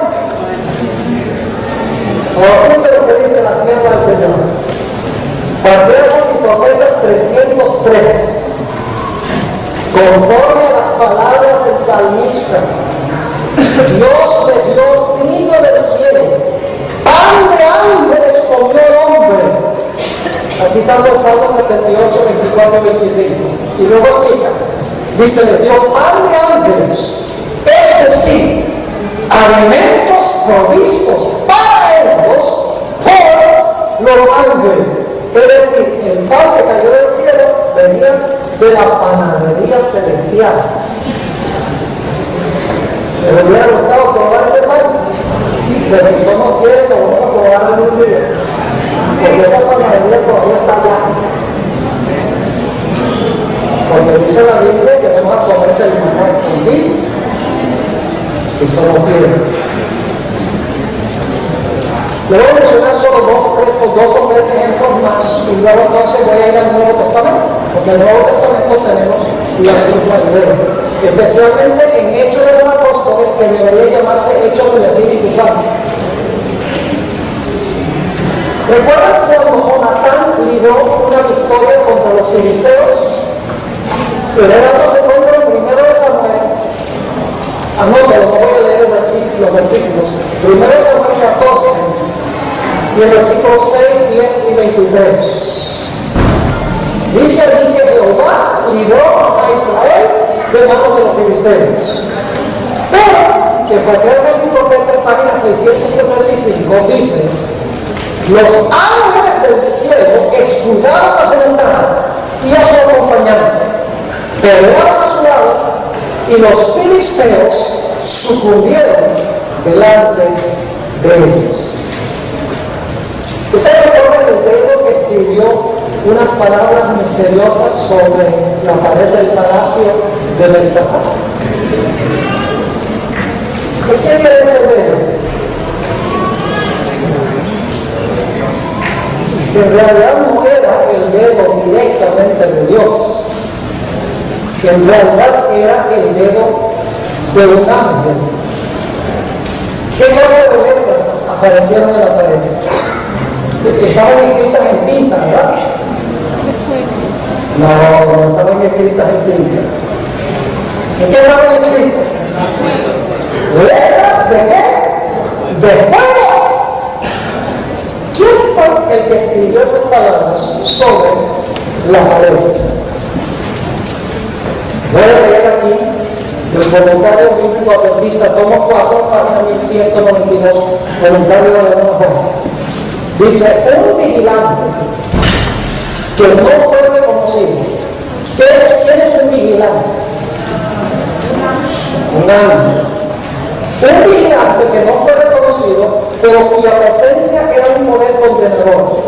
Ahora fíjense lo que dice la sierva del Señor. Patriarcas y Profetas 303. Conforme a las palabras del salmista, Dios le dio trigo del cielo, pan de ángeles comió el hombre. Así está el Salmo 78, 24 y 25. Y luego explica, dice, le dio pan de ángeles, es decir, alimentos provistos para ellos por los ángeles. Es decir, el pan que cayó del cielo venía de la panadería celestial. ¿Me hubiera gustado probar ese pan? Pues si somos fieles, lo vamos a probar en un día. Porque esa panadería todavía está allá. Porque dice la Biblia que vamos a comer del maná escondido. Si somos fieles. Le voy a mencionar solo dos o tres ejemplos más y luego entonces voy a ir al Nuevo Testamento, porque en el Nuevo Testamento tenemos la misma idea, especialmente en Hechos de los Apóstoles, que debería llamarse Hechos del Espíritu Santo. ¿Recuerdan cuando Jonatán libró una victoria contra los filisteos? El relato se encuentra en 1 de Samuel. Anótalo, no voy a leer los versículos. 1 de Samuel 14. Y el versículo 6, 10 y 23. Dice allí que Jehová libró a Israel de manos de los filisteos. Pero que Patriarcas y Profetas, página 675, dice: los ángeles del cielo escudaron a Jonatán y a su acompañante, pelearon a su lado, y los filisteos sucumbieron delante de ellos. Ustedes recuerdan el Pedro que escribió unas palabras misteriosas sobre la pared del palacio de Belsasar. ¿Qué quiere ese dedo? Que en realidad no era el dedo directamente de Dios, que en realidad era el dedo de un ángel. ¿Qué clase de letras aparecieron en la pared? Estaban escritas en tinta, ¿verdad? No estaban escritas en tinta. ¿En qué estaban escritas? ¿Letras de qué? ¡De fuego! ¿Quién fue el que escribió esas palabras sobre la pared? Voy a leer aquí del Voluntario Bíblico Adventista, tomo 4, página 1192, Voluntario de la Nueva Jornada. Dice, un vigilante que no fue reconocido. ¿Quién es un vigilante? Un ángel. Un vigilante que no fue reconocido, pero cuya presencia era un poder contenedor,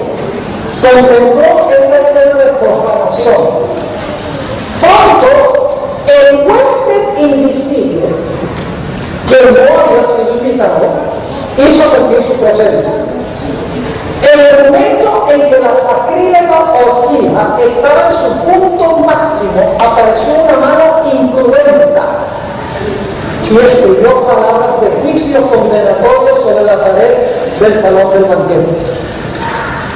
contempló esta escena de profanación. Pronto, el huésped invisible, que no había sido invitado, hizo sentir su presencia. En el momento en que la sacrílega orgía estaba en su punto máximo, apareció una mano incruenta y escribió palabras de juicio condenatorio sobre la pared del salón del banquete.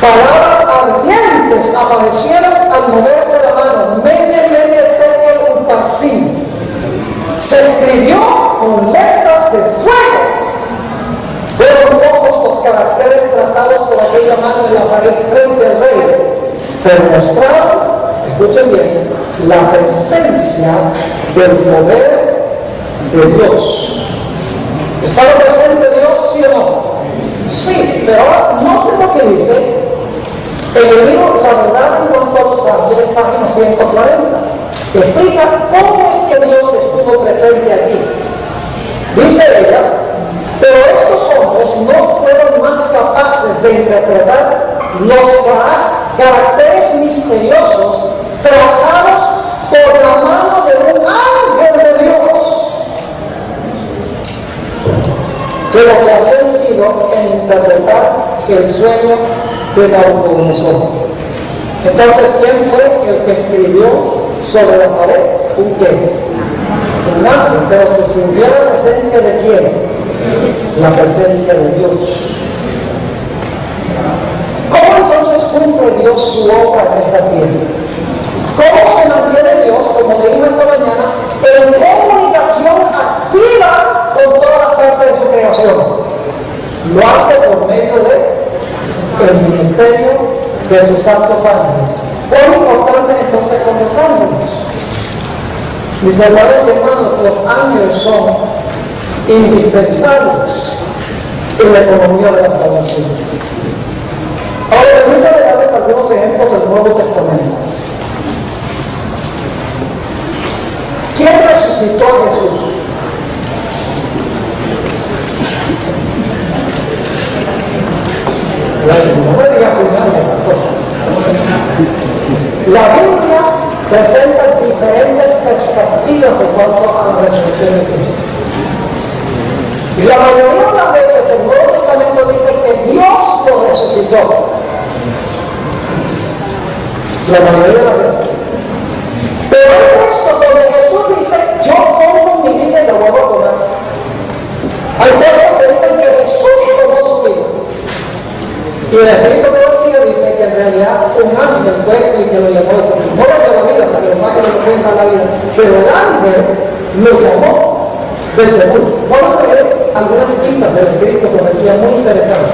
Palabras ardientes aparecieron al moverse la mano. Tekel Uparsim. Se escribió con letras de fuego. Fueron pocos los caracteres trazados por aquella mano en la pared frente al rey, pero mostraron, escuchen bien, la presencia del poder de Dios. ¿Estaba presente Dios, sí o no? Sí, pero ahora noten lo que dice: En el libro La verdad en cuanto a los ángeles, página 140, explica cómo es que Dios estuvo presente aquí. Dice ella, pero estos hombres no fueron más capaces de interpretar los caracteres misteriosos trazados por la mano de un ángel de Dios, que lo que habían sido en interpretar el sueño de Nabucodonosor. Entonces, ¿quién fue el que escribió sobre la pared? ¿Un qué? Un ángel, pero se sintió la presencia de quién? La presencia de Dios. ¿Cómo entonces cumple Dios su obra en esta tierra? ¿Cómo se mantiene Dios, como leímos esta mañana, en comunicación activa con todas las partes de su creación? Lo hace por medio del ministerio de sus santos ángeles. ¿Cuán importantes entonces son los ángeles? Mis hermanos y hermanos, los ángeles son indispensables en la economía de la salvación. Ahora, permítanme darles algunos ejemplos del Nuevo Testamento. ¿Quién resucitó a Jesús? Gracias, no me diga la Biblia presenta diferentes perspectivas en cuanto a la resurrección de Cristo. Y la mayoría de las veces el Nuevo Testamento dice que Dios lo resucitó. La mayoría de las veces. Pero hay textos donde Jesús dice, yo pongo mi vida y lo vuelvo a tomar. Hay textos que dicen que Jesús tomó su vida. Y el Espíritu que lo sigue dice que en realidad un ángel fue el que lo llamó de Señor. No le dio la vida, porque los ángeles no cuenta la vida, pero el ángel lo llamó del sepulcro. Vamos a leer algunas citas del Espíritu que me parecían muy interesantes.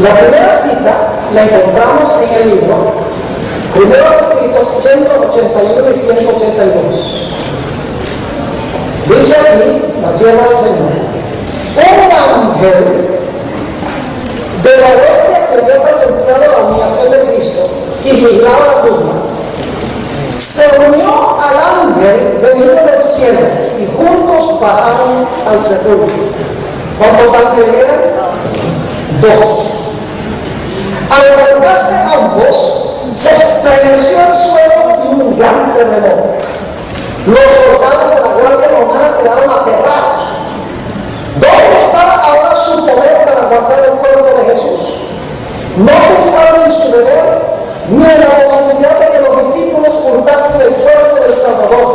La primera cita la encontramos en el libro Primeros Escritos 181 y 182. Dice aquí, la sierva del Señor, un ángel de la hueste que había presenciado la humillación de Cristo y vigilaba la tumba, se unió al ángel venido del cielo y juntos bajaron al sepulcro. ¿Cuántos ángeles eran? Dos. Al acercarse ambos, se estremeció el suelo y un gran terremoto. Los soldados de la Guardia Romana quedaron aterrados. ¿Dónde estaba ahora su poder para guardar el cuerpo de Jesús? No pensaron en su deber ni en la posibilidad de que los discípulos hurtasen el cuerpo del Salvador.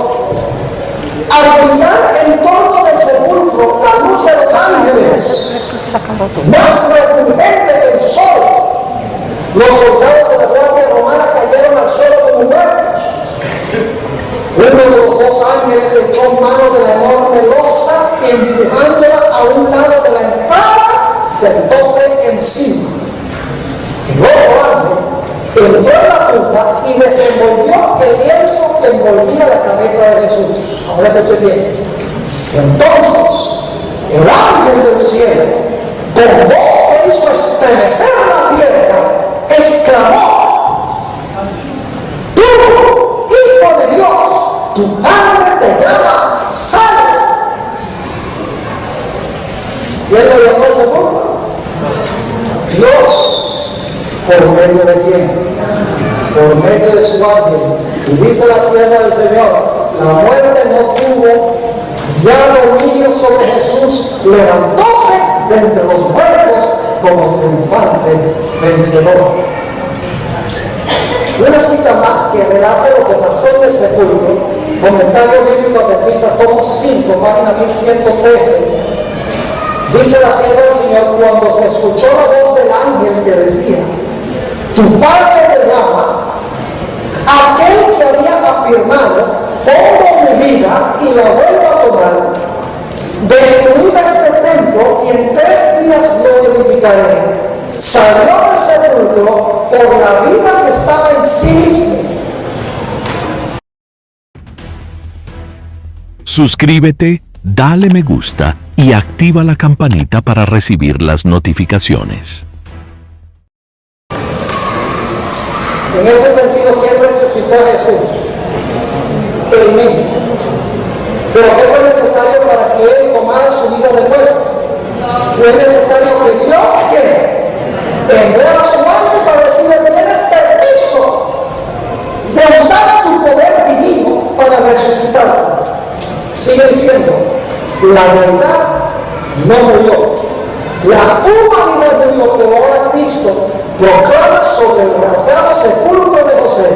Al brillar en torno del sepulcro la luz de los ángeles, más refulgente que el sol, los soldados de la Guardia Romana cayeron al suelo como muertos. Uno de los dos ángeles echó mano de la enorme losa y empujándola a un lado de la entrada, sentóse encima. El otro ángel entró en la tumba y desenvolvió el lienzo que envolvía la cabeza de Jesús. Ahora escuche bien. Entonces, el ángel del cielo, con voz que hizo estremecer la tierra, exclamó: tú, Hijo de Dios, tu Padre te llama, sal. ¿Quién lo llamó al sepulcro? Dios. ¿Por medio de quién? Por medio de su ángel. Y dice la sierva del Señor, la muerte no tuvo ya dominio sobre Jesús, levantóse de entre los muertos como triunfante vencedor. Una cita más que relata lo que pasó en el sepulcro, Comentario Bíblico Adventista, tomo 5, página 1113. Dice la sierva del Señor, cuando se escuchó la voz del ángel que decía, tu Padre te llama, aquel que había afirmado, pongo mi vida y la vuelvo a tomar, destruida este templo y en 3 días lo edificaré. Salió del sepulcro por la vida que estaba en sí mismo. Suscríbete, dale me gusta y activa la campanita para recibir las notificaciones. En ese sentido, ¿quién resucitó a Jesús? Él mismo. Pero ¿qué fue necesario para que Él tomara su vida de nuevo? Fue necesario que Dios enviara a su ángel para decirle: tienes permiso de usar tu poder divino para resucitar. Sigue diciendo, la verdad no murió, la humanidad murió, pero ahora Cristo proclama sobre el rasgado sepulcro de José: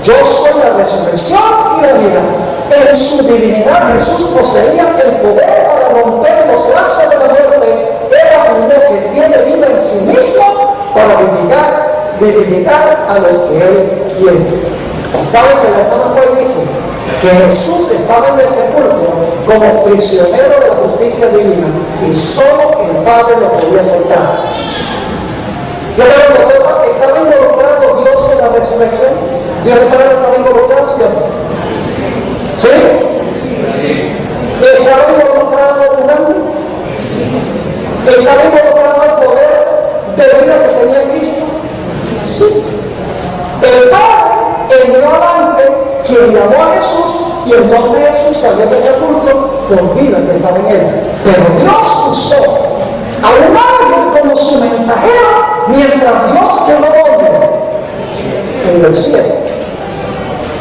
yo soy la resurrección y la vida. En su divinidad Jesús poseía el poder para romper los lazos de la muerte. Era uno que tiene vida en sí mismo para vivificar a los que Él quiere. ¿Saben que el hermano Juan dice que Jesús estaba en el sepulcro como prisionero de la justicia divina y solo el Padre lo podía soltar? Yo creo que estaba involucrado Dios en la resurrección. Dios Padre estaba involucrado, ¿sí? Estaba involucrado un ángel. Estaba involucrado el poder de vida que tenía Cristo. Sí. El Padre envió al ángel quien llamó a Jesús, y entonces Jesús salió del sepulcro por vida que estaba en él. Pero Dios usó a un ángel como su mensajero mientras Dios quedó hombre en el cielo.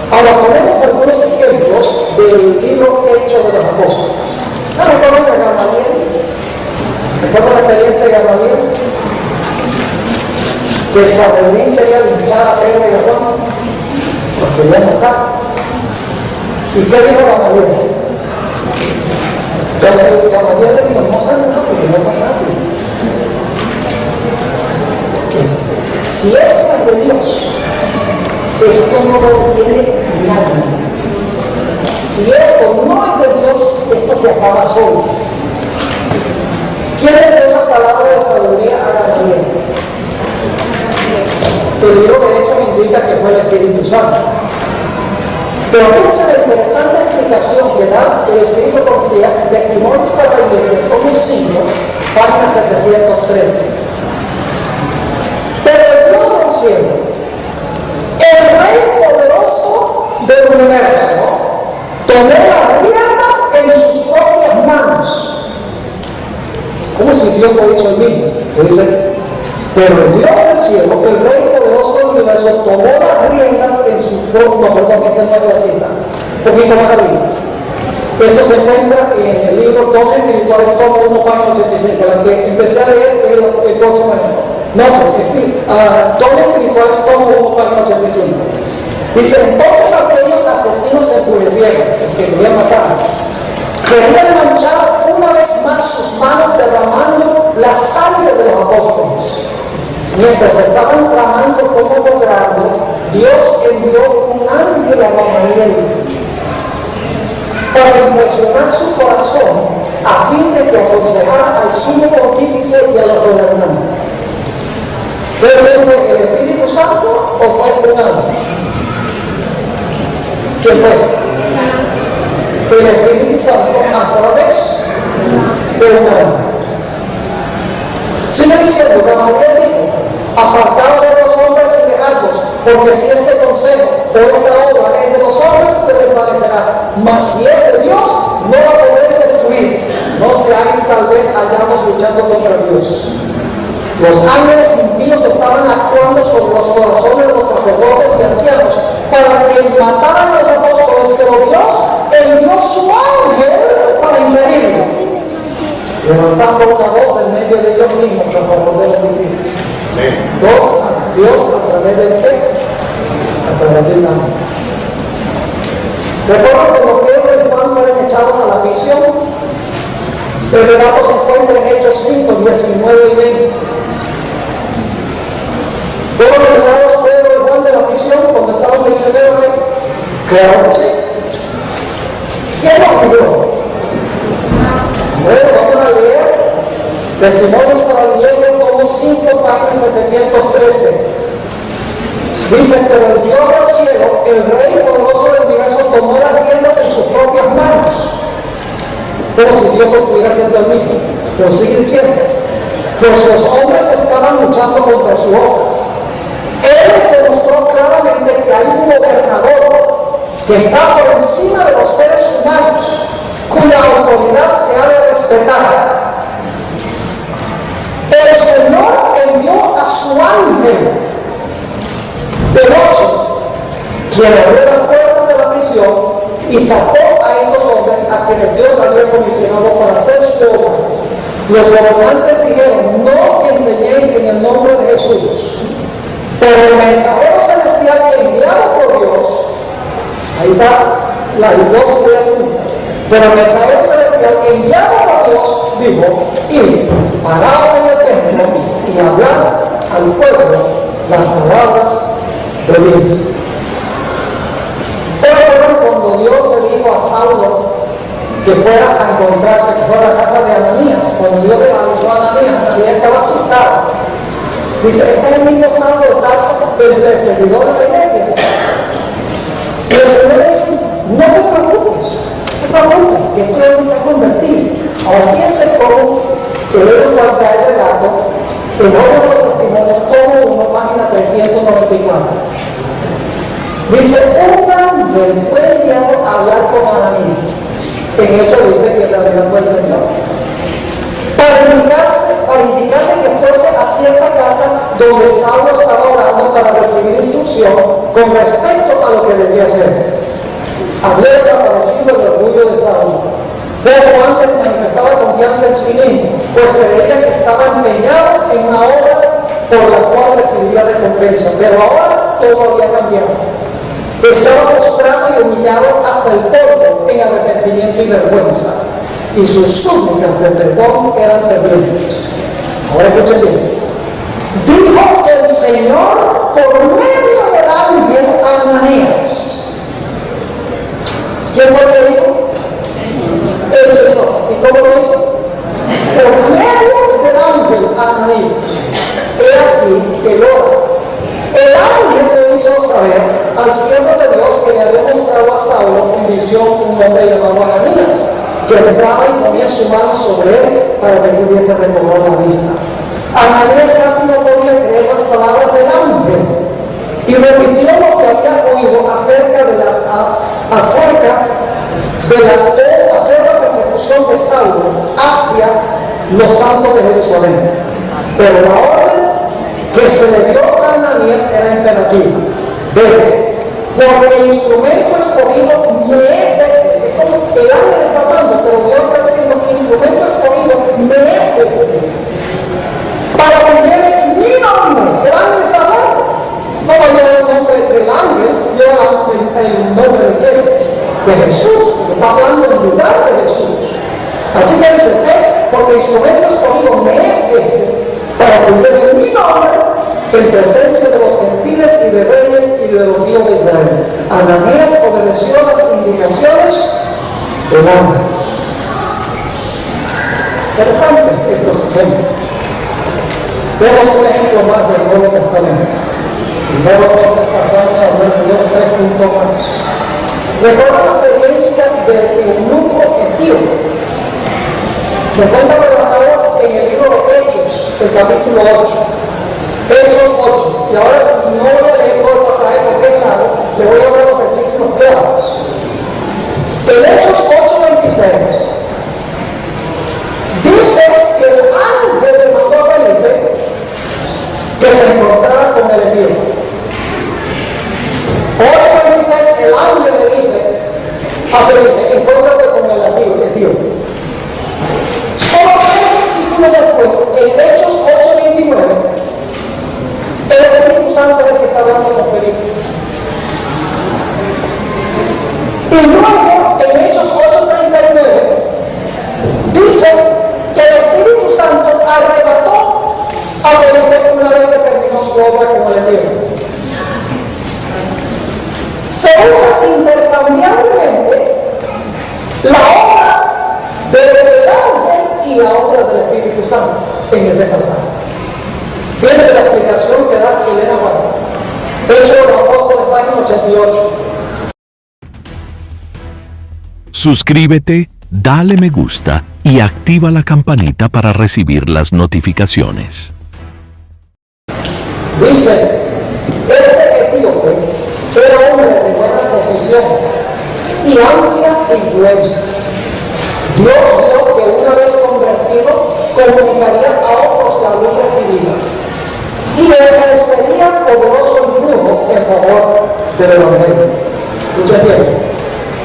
Ahora ponemos algunos ejemplos del libro Hechos de los Apóstoles. ¿Recuerdan a Gamaliel? ¿Recuerdan la experiencia de Gamaliel? Que el Sanedrín quería linchar a Pedro y a Juan, los quería matar. ¿Y qué dijo Gamaliel? Gamaliel le dijo: no sean rápido, no tan rápido. Si esto es de Dios, esto no lo tiene nadie. Si esto no es de Dios, esto se acaba solo. ¿Quién es de esa palabra de sabiduría a Gamaliel? El libro de Hechos indica que fue el Espíritu Santo. Pero fíjense la interesante explicación que da el Espíritu Concía, Testimonios para la Iglesia, tomo 5, página 713. Pero el Dios del cielo, el Rey poderoso del universo, tomó las riendas en sus propias manos. ¿Cómo si Dios lo hizo él mismo? Dice: pero el Dios del cielo, el Rey poderoso del universo, tomó las riendas en sus propias manos. No, perdón, que se no es la cita. Un poquito más arriba. Esto se encuentra en el libro Dones Espirituales, tomo 1, página 85. La que empecé a leer el próximo año. No, Dones Espirituales, tomo 1, página 85. Dice: entonces aquellos asesinos se enfurecieron, los que querían matarlos. Querían manchar una vez más sus manos derramando la sangre de los apóstoles. Mientras estaban tramando cómo lograrlo, Dios envió un ángel a Gamaliel para impresionar su corazón a fin de que aconsejara al sumo pontífice y a los gobernantes. ¿Fue el Espíritu Santo o fue un ángel? ¿Quién fue? El Espíritu Santo a través de un ángel. Sigue diciendo, Gamaliel dijo: apartaos de los hombres y dejadlos, porque si este consejo o esta obra es de los hombres, se desvanecerá. Mas si es de Dios, no la podréis destruir. No seáis tal vez hallados luchando contra Dios. Los ángeles impíos estaban actuando sobre los corazones de los sacerdotes y ancianos para que mataran a los apóstoles, pero Dios envió su ángel para impedirlo, levantando una voz en medio de ellos mismos a favor del homicidio. Dios a través del qué? A través del ángel. Recuerda cuando Pedro y Juan fueron echados a la prisión. El relato se encuentra en Hechos 5, 19 y 20. ¿Fueron liberados Pedro y Juan de la prisión cuando estaban prisioneros ahí? Claro que sí. ¿Quién los libró? Bueno, vamos a leer Testimonios para la Iglesia, tomo 5, página 713. Dice: pero el Dios del cielo, el Rey poderoso del universo, tomó las riendas en sus propias manos. Como si Dios lo estuviera haciendo el mismo. Pero sigue diciendo: pues los hombres estaban luchando contra su obra. Él les demostró claramente hay un gobernador que está por encima de los seres humanos, cuya autoridad se ha de respetar. El Señor envió a su ángel de noche, quien abrió las puertas de la prisión y sacó a estos hombres a quienes Dios había comisionado para hacer su obra. Los gobernantes dijeron: no enseñéis en el nombre de Jesús. Pero el mensajero celestial enviado por Dios, ahí está las dos ideas juntas, pero el mensajero celestial enviado por Dios dijo: id, paraos en el templo y hablad al pueblo las palabras de vida. Pero cuando Dios le dijo a Saulo que fuera a encontrarse, que fuera a la casa de Ananías, cuando Dios le avisó a Ananías estaba asustado. Dice: este es el mismo Saulo de Tarso, el perseguidor de la iglesia. Y el Señor le dice: no te preocupes, que esto es un convertido. Ahora fíjense cómo que le cuenta el relato en otros testimonios, como uno, página 394. Dice: un ángel fue enviado a hablar con Ananías. En hecho dice que en realidad fue el Señor, para indicarle que fuese a cierta casa donde Saulo estaba orando para recibir instrucción con respecto a lo que debía hacer. Había desaparecido el orgullo de Saulo. Poco antes manifestaba confianza en sí mismo, pues creía que estaba empeñado en una obra por la cual recibiría recompensa. Pero ahora todo había cambiado. Estaba postrado y humillado hasta el polvo en arrepentimiento y vergüenza, y sus súplicas de perdón eran fervientes. Ahora escuchen bien. Dijo el Señor por medio del ángel a Ananías. ¿Quién fue el que dijo? El Señor. ¿Y cómo lo dijo? Por medio del ángel a Ananías. He aquí el ora. El ángel le hizo saber al siervo de Dios que le había mostrado a Saulo en visión un hombre llamado Ananías, que entraba y ponía su mano sobre él para que pudiese recobrar la vista. Ananías casi no podía creer las palabras del ángel y repitió lo que había oído acerca de la persecución de Saulo hacia los santos de Jerusalén. Pero la orden que se le dio a Ananías era imperativa. Porque el instrumento escogido me es este. Es como el ángel está hablando, pero Dios está diciendo que el instrumento escogido me es este. Para que lleve mi nombre. El ángel está hablando. No va a llevar el nombre del ángel, lleva el nombre de quién? De Jesús. Está hablando en lugar de Jesús. Así que dice: porque el instrumento escogido me es este, para que lleve mi nombre en presencia de los gentiles y de reyes y de los hijos de Israel. Ananías obedeció las indicaciones del ángel. Interesantes estos ejemplos. Vemos un ejemplo más del Nuevo Testamento. Y luego entonces pasamos a ver los 3 puntos más. Recuerda la experiencia del eunuco etíope. Se encuentra relatado en el libro de Hechos, el capítulo 8. Hechos 8. Y ahora no voy a leer todo el pasaje porque es largo, le voy a dar los versículos claros. En Hechos 8:26 dice que el ángel le mandó a Felipe que se encontrara con el etíope. 8:26, el ángel le dice a Felipe: encuéntrate con el etíope. Solo 3 versículos después, en Hechos 8:29, el Espíritu Santo es el que está hablando con Felipe. Y luego, en Hechos 8:39, dice que el Espíritu Santo arrebató a Felipe una vez que terminó su obra como el etíope. Se usa intercambiablemente la obra del ángel y la obra del Espíritu Santo en este pasaje. Fíjense la explicación que da Elena White. Hechos de los Apóstoles, página 88. Suscríbete, dale me gusta y activa la campanita para recibir las notificaciones. Dice: este etíope era exposición y amplia influencia. Dios vio que una vez convertido, comunicaría a otros la luz recibida y ejercería poderoso influjo en favor del Evangelio. Escuchen bien,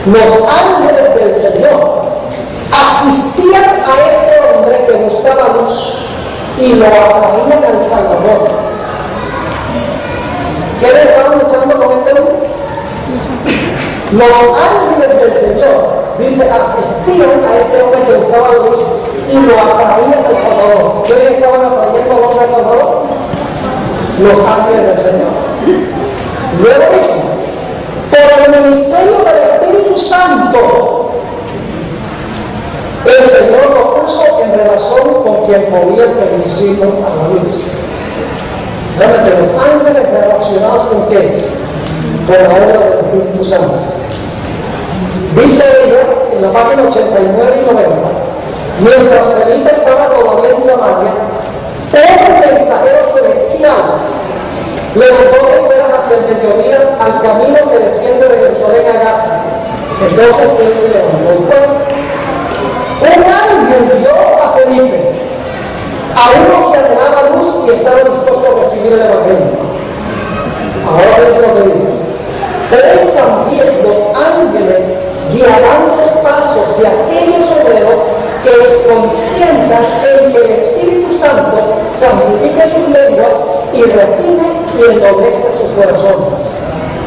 los ángeles del Señor asistían a este hombre que buscaba luz y lo atraían al Salvador. ¿Quiénes estaban luchando con este hombre? Los ángeles del Señor, dice, asistían a este hombre que buscaba luz y lo atraían al Salvador. ¿Quiénes estaban atrayendo al hombre al Salvador? Los ángeles del Señor. Luego dice, por el ministerio del Espíritu Santo, el Señor lo puso en relación con quien podía conducirlo a la luz. Realmente los ángeles relacionados con qué? Con la obra del Espíritu Santo. Dice ella en la página 89 y 90, mientras Felipe estaba todavía en Samaria, un mensajero celestial le mandó que fuera hacia el mediodía al camino que desciende de Jerusalén a Gaza. Entonces él se levantó y fue. Un ángel dio a Felipe, a uno que anhelaba luz y estaba dispuesto a recibir el Evangelio. Ahora fíjense lo que dice. Hoy también los ángeles guiarán los pasos de aquellos obreros que consientan en que el Espíritu Santo santifique sus lenguas y refine y ennoblezca sus corazones.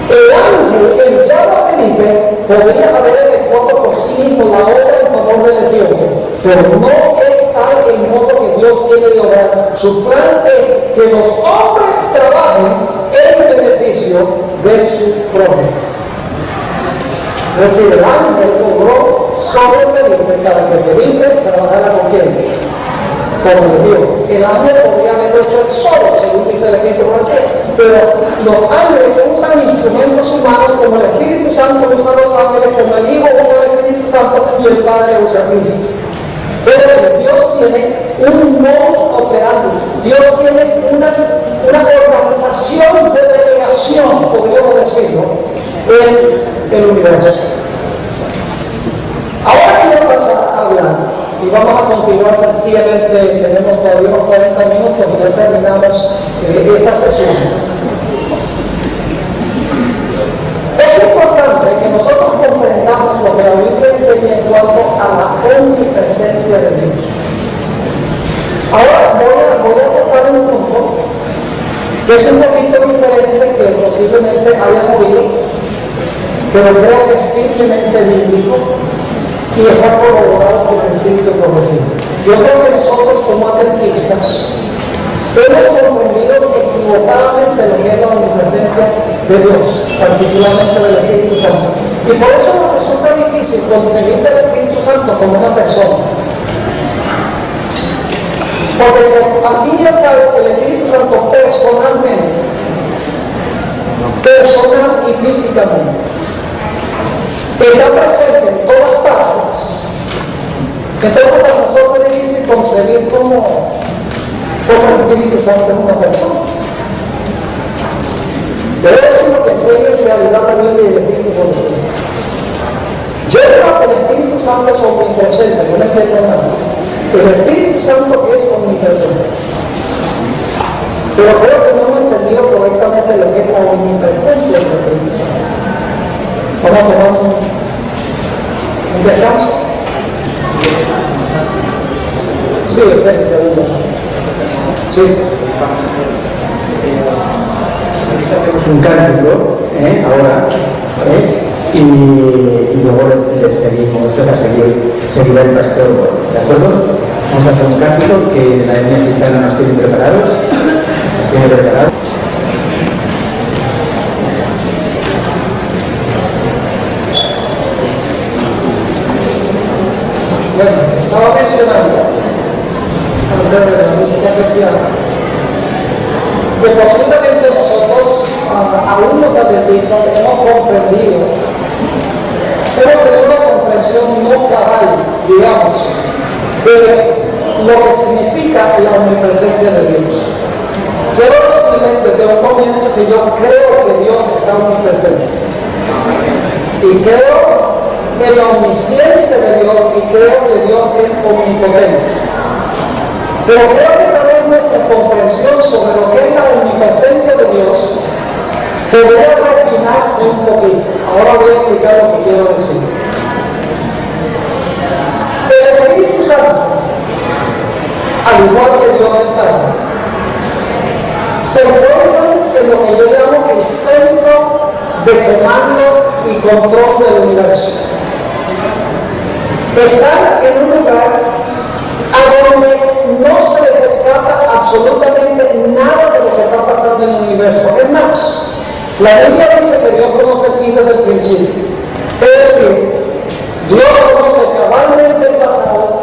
El ángel enviado a Felipe podría haber efectuado por sí mismo la obra en favor del Etíope, pero no es tal el modo que Dios tiene de obrar. Su plan es que los hombres trabajen en beneficio de sus promesas. Es decir, el ángel obró sobre Felipe para que Felipe trabajara con quién, como Dios. El ángel podría haberlo hecho él solo, según dice el Espíritu Santo, pero los ángeles usan instrumentos humanos como el Espíritu Santo usa los ángeles, como el Hijo usa el Espíritu Santo y el Padre usa a Cristo. Es decir, Dios tiene un modus operandi, Dios tiene una organización de delegación, podríamos decirlo, en el universo. Ahora quiero pasar a hablar y vamos a continuar sencillamente, tenemos todavía unos 40 minutos y ya terminamos esta sesión. Es importante que nosotros comprendamos lo que la Biblia enseña en cuanto a la omnipresencia de Dios. Ahora voy a tocar un punto que es un poquito diferente que posiblemente hayan oído, pero creo que es firmemente bíblico y está corroborado por el Espíritu profético. Yo creo que nosotros como adventistas hemos comprendido equivocadamente lo que es la omnipresencia de Dios, particularmente del Espíritu Santo. Y por eso nos resulta difícil concebir del Espíritu Santo como una persona. Porque al fin y al cabo el Espíritu Santo personalmente, personal y físicamente, está presente en todas partes. Entonces para nosotros es difícil concebir como el Espíritu Santo es una persona. Pero eso es lo que enseña en realidad la Biblia y el Espíritu Santo. Yo creo que el Espíritu Santo es omnipresente, no es personal. El Espíritu Santo es omnipresente. Pero creo que no hemos entendido correctamente lo que es la omnipresencia del Espíritu Santo. Vamos a tomar un descanso. Sí, sí. Hacemos un cántico ahora y luego les seguimos, seguirá el pastor, ¿de acuerdo? Vamos a hacer un cántico que la etnia gitana nos tiene preparados. Bueno, estaba mencionando antes de la música especial que posiblemente nosotros, aún los adventistas, hemos comprendido, hemos tenido una comprensión no cabal, digamos, de lo que significa la omnipresencia de Dios. Quiero decirles desde un comienzo que yo creo que Dios está omnipresente. Y creo en la omnisciencia de Dios y creo que Dios es omnipotente. Pero creo que también nuestra comprensión sobre lo que es la omnipresencia de Dios podría refinarse un poquito. Ahora voy a explicar lo que quiero decir. El Espíritu Santo, al igual que Dios el Padre, se encuentran en lo que yo llamo el centro de comando y control del universo. Están en un lugar a donde no se les escapa absolutamente nada de lo que está pasando en el universo. Es más, la Biblia dice que Dios conoce el fin desde el principio. Es decir, Dios conoce cabalmente el pasado,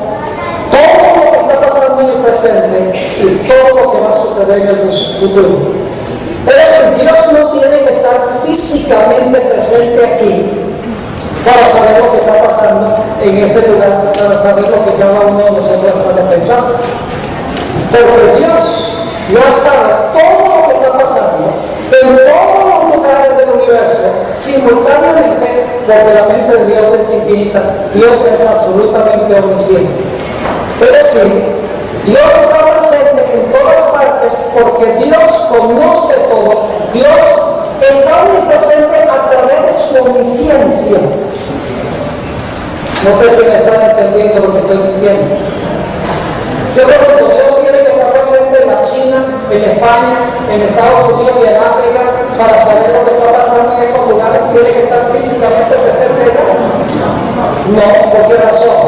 todo lo que está pasando en el presente y todo lo que va a suceder en el futuro. Es decir, Dios no tiene que estar físicamente presente aquí para saber lo que está pasando en este lugar, para saber lo que cada uno de nosotros está pensando. Porque Dios ya sabe todo lo que está pasando en todos los lugares del universo simultáneamente, porque la mente de Dios es infinita. Dios es absolutamente omnisciente. Es decir, Dios está presente en todas partes porque Dios conoce todo. Dios está omnipresente a través de su omnisciencia. No sé si me están entendiendo lo que estoy diciendo. Yo creo que Dios tiene que estar presente en la China, en España, en Estados Unidos y en África para saber lo que está pasando en esos lugares. ¿Tiene que estar físicamente presente allá? No, ¿por qué razón?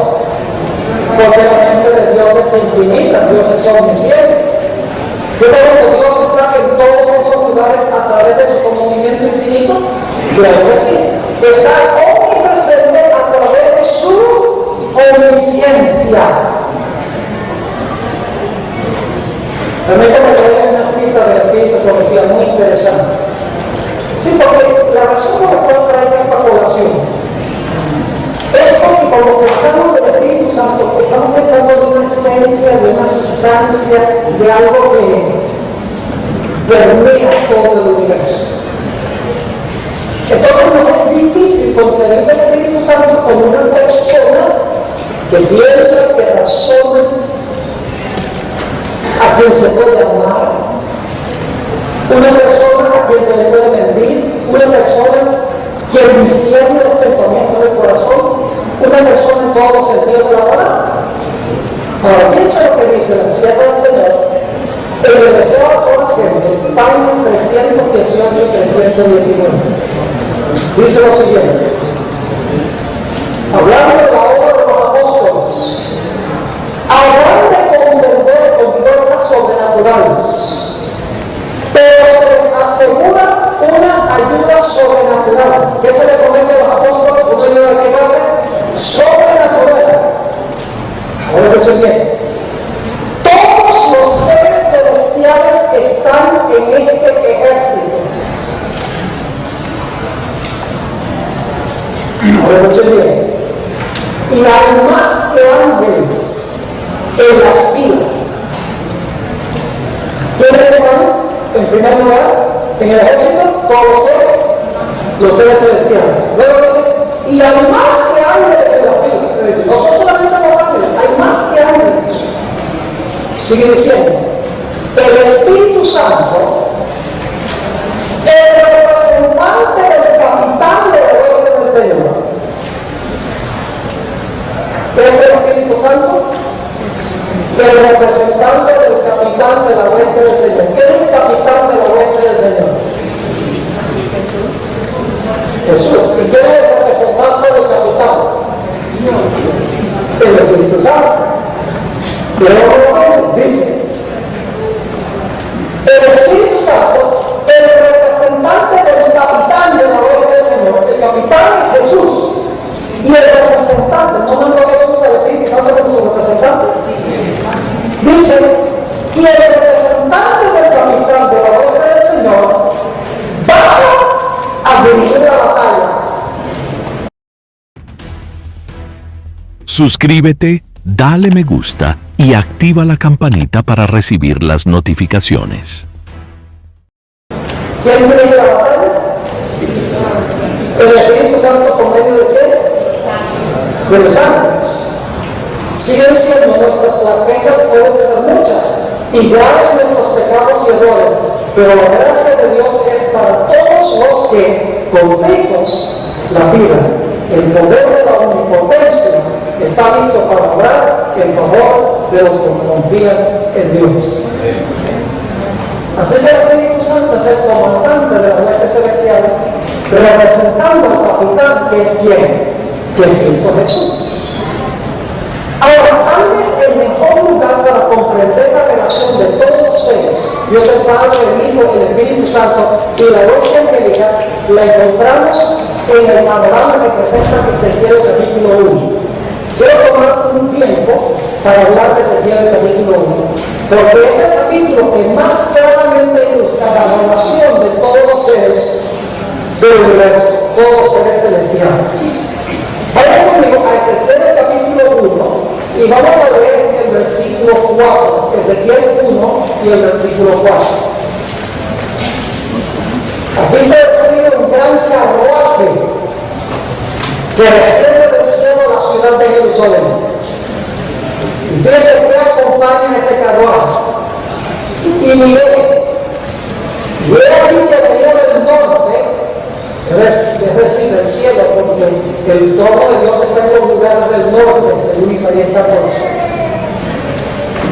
Porque la mente de Dios es infinita, Dios es omnisciente. Yo creo que Dios está en todos esos lugares a través de su conocimiento infinito. Claro que sí. Está omnipresente a través de su omnisciencia. Permítame leer una cita del Espíritu Profecía muy interesante. Sí, porque la razón por la cual traigo esta población es porque cuando pensamos del Espíritu Santo, estamos pensando de una esencia, de una sustancia, de algo que permea todo el universo. Entonces no es difícil concebir el Espíritu Santo como una persona que piensa, que razona, a quien se puede amar, una persona a quien se le puede mentir, una persona quien discierne los pensamientos del corazón, una persona en todos los sentidos de la palabra. Ahora, piensa lo que dice la sierva del Señor en el deseo a todas las gentes, página 318 y 319. Dice lo siguiente: hablando de la obra de los apóstoles, habrán de contender con fuerzas sobrenaturales, pero se les asegura una ayuda sobrenatural. ¿Qué se le promete a los apóstoles? Una ayuda de qué clase? Sobrenatural. Ahora escuchen bien. Todos los seres celestiales están en este ejército. Ahora escuchen bien. Y hay más que ángeles en las filas. ¿Quiénes están? En primer lugar, en el ejército, todos los seres celestiales. Luego dice, y hay más que ángeles en las filas. Es decir, no son solamente los ángeles, hay más que ángeles. Sigue diciendo, el Espíritu Santo, el representante del capitán de la hueste del Señor. ¿Qué es el Espíritu Santo? El representante del capitán de la hueste del Señor. ¿Quién es el capitán de la hueste del Señor? Jesús. ¿Y quién es el representante del capitán? El Espíritu Santo. Pero luego dice, el Espíritu Santo, el representante del capitán de la hueste del Señor. El capitán es Jesús. Y el representante, ¿no mandó Jesús al Espíritu Santo como su representante? Dice, y el representante del capitán de la hueste del Señor baja a dirigir la batalla. Suscríbete, dale me gusta y activa la campanita para recibir las notificaciones. ¿Quién dirige la batalla? El Espíritu Santo por medio de quiénes? De los ángeles. Sigue diciendo, nuestras flaquezas pueden ser muchas y graves nuestros pecados y errores, pero la gracia de Dios es para todos los que contritos la pidan. El poder de la omnipotencia está listo para obrar en favor de los que confían en Dios. Así que el Espíritu Santo es el comandante de las huestes celestiales, representando al capitán, que es ¿quién? Que es Cristo Jesús. Ahora, tal vez el mejor lugar para comprender la relación de todos los seres, Dios el Padre, el Hijo, el Espíritu Santo y la hueste angélica, la encontramos en el panorama que presenta Ezequiel capítulo 1. Quiero tomar un tiempo para hablar de Ezequiel capítulo 1, porque es el capítulo que más claramente ilustra la relación de todos los seres del universo, todos los seres celestiales. Vayan conmigo a Ezequiel capítulo 1 y vamos a leer el versículo 4, Ezequiel 1 y el versículo 4. Aquí se describe un gran carruaje que desciende del cielo a la ciudad de Jerusalén. Y fíjense que acompaña ese carruaje. Y miré aquí que venía del norte, es decir, del cielo, porque el trono de Dios está en los lugares del norte, según Isaías 14.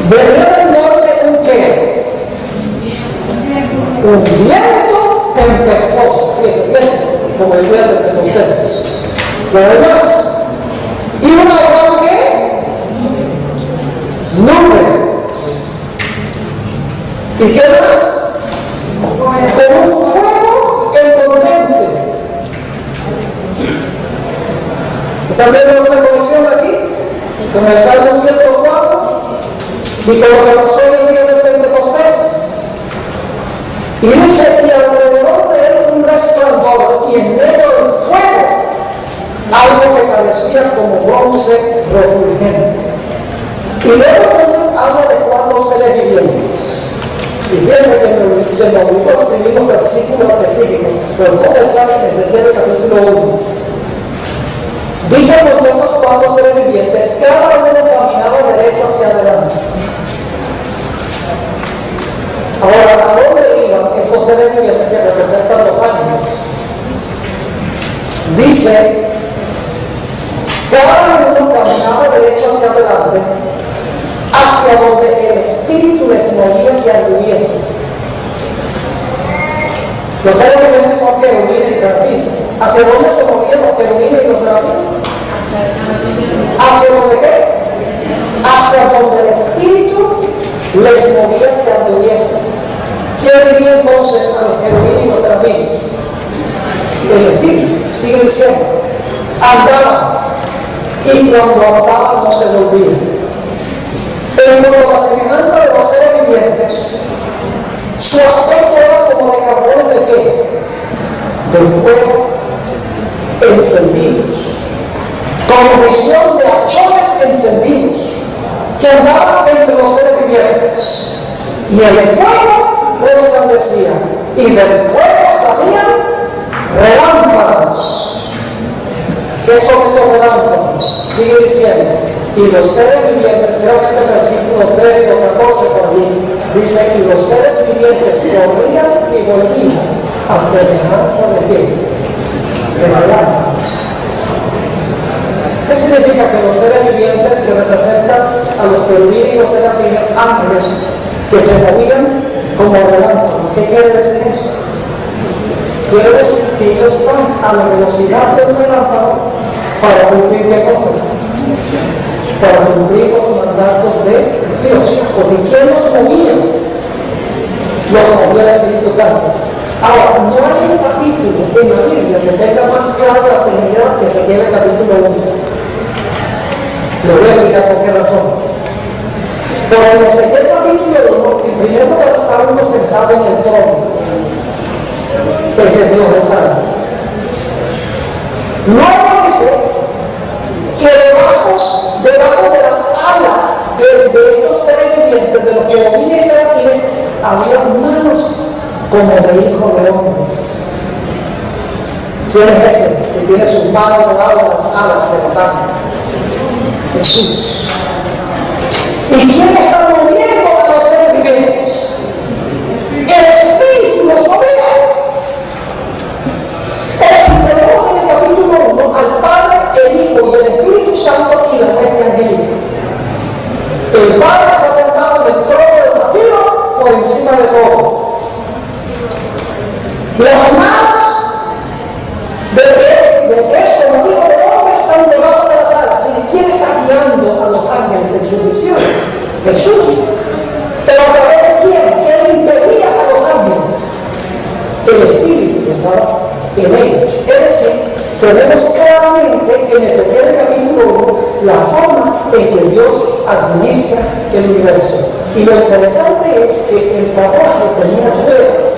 Venía del norte un qué? Un viento tempestuoso, fíjense, como el viento de ustedes. Pero además, y una gran ¿qué? Nube. ¿Y qué más? Con un fuego envolvente. ¿Están viendo una conexión aquí? Con el Salmo 104 y con lo que pasó en el día del Pentecostés. Y dice que alrededor de él un resplandor y en medio del fuego algo que parecía como bronce refulgente. Y luego entonces habla de 4 seres vivientes. Y fíjense que se me obligó a escribir un versículo específico, pero ¿cómo está en Ezequiel capítulo 1? Dice por estos 4 seres vivientes, cada uno caminaba derecho hacia adelante. Ahora, ¿a dónde iban estos seres vivientes que representan los ángeles? Dice, cada uno caminaba derecho hacia adelante, hacia donde el Espíritu les movía que anduviesen. Los seres vivientes son querubines y serafines. ¿Hacia dónde se movían los querubines y los serafines? ¿Hacia dónde qué? Hacia donde el Espíritu les movía que anduviesen. ¿Quién diría entonces a los querubines y los serafines? El Espíritu, sigue diciendo, andaban, y cuando andaban no se volvían. Pero por la semejanza de los seres vivientes, su aspecto era como de carbones de qué? De fuego encendidos, como visión de hachones encendidos que andaban entre los seres vivientes. Y el fuego resplandecía, y del fuego salían relámpagos. ¿Qué son esos relámpagos? Sigue diciendo, y los seres vivientes, creo que este versículo 13 o 14 por ahí, dice, y los seres vivientes corrían y volvían a semejanza de qué? De relámpagos. ¿Qué significa? Que los seres vivientes que representan a los querubines y los serafines, ángeles, que se movían como relámpagos. ¿Qué quiere decir eso? Quiere decir que ellos van a la velocidad del relámpago para cumplir qué cosa? Para cumplir los mandatos de Dios. Porque ¿quién los movía? Los movía el Espíritu Santo. Ahora, no hay un capítulo en la Biblia que tenga más clara la Trinidad que Ezequiel el capítulo 1. Lo voy a explicar por qué razón. Porque en Ezequiel capítulo 1, en primer lugar está uno sentado en el trono. Ese es Dios del Padre. Luego dice que debajo de las alas de estos seres vivientes, de los querubines y serafines, había manos como de hijo de hombre. ¿Quién es ese que tiene sus manos debajo de las alas de los ángeles? Jesús. ¿Y quién está moviendo a los seres vivientes? El Espíritu los movía. Pero si tenemos en el capítulo 1 al Padre, el Hijo y el Espíritu Santo y la hueste angélica. El Padre está sentado en el trono de zafiro por encima de todo. Las manos del que es como hijo del hombre están debajo de las alas. ¿Y quién está guiando a los ángeles en sus misiones? Jesús. Pero a través de quién impedía a los ángeles. El Espíritu que estaba en ellos. Es decir, tenemos claramente en Ezequiel capítulo 1 la forma en que Dios administra el universo. Y lo interesante es que el carruaje tenía ruedas.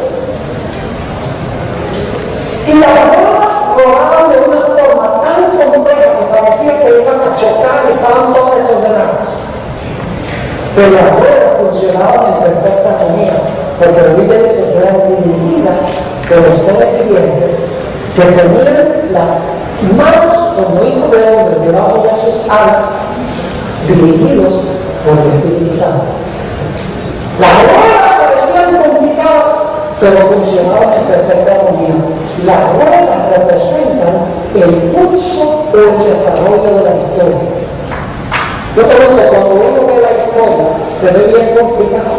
Y las ruedas rodaban de una forma tan compleja que parecía que iban a chocar y estaban todas desordenadas. Pero las ruedas funcionaban en perfecta armonía, porque la Biblia dice que eran dirigidas por los seres vivientes que tenían las manos como hijos de hombre debajo de sus alas, dirigidos por el Espíritu Santo. Las ruedas parecían complicadas, pero funcionaban en perfecta armonía. Las ruedas representan el pulso o el desarrollo de la historia. Yo creo que cuando uno ve la historia, se ve bien complicado.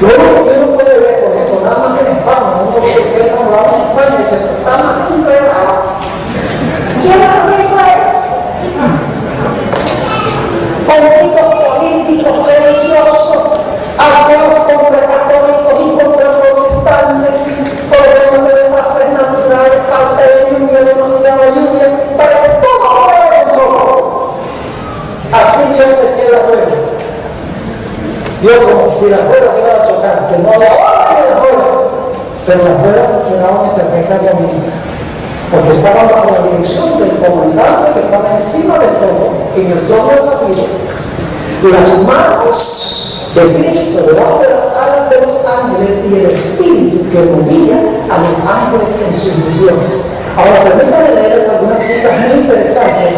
Luego que uno puede ver, por ejemplo, nada más en España, uno ve que hablaba en España y se está más enredado. ¿Quién arregla esto? Conflictos políticos, religiosos, ateos contra católicos y contra protestantes, problemas de desastres naturales, falta de lluvia, demasiada lluvia, parece todo fuera de control. Así Dios se queda las ruedas. Dios como si las ruedas iban a chocar, que no había orden de las ruedas, pero las ruedas funcionaban en perfecta armonía, porque estaban bajo la dirección del comandante que estaba encima del trono, en el trono de zafiro, y las manos de Cristo debajo de las alas de los ángeles y el Espíritu que movía a los ángeles en sus misiones. Ahora permítanme leerles algunas citas muy interesantes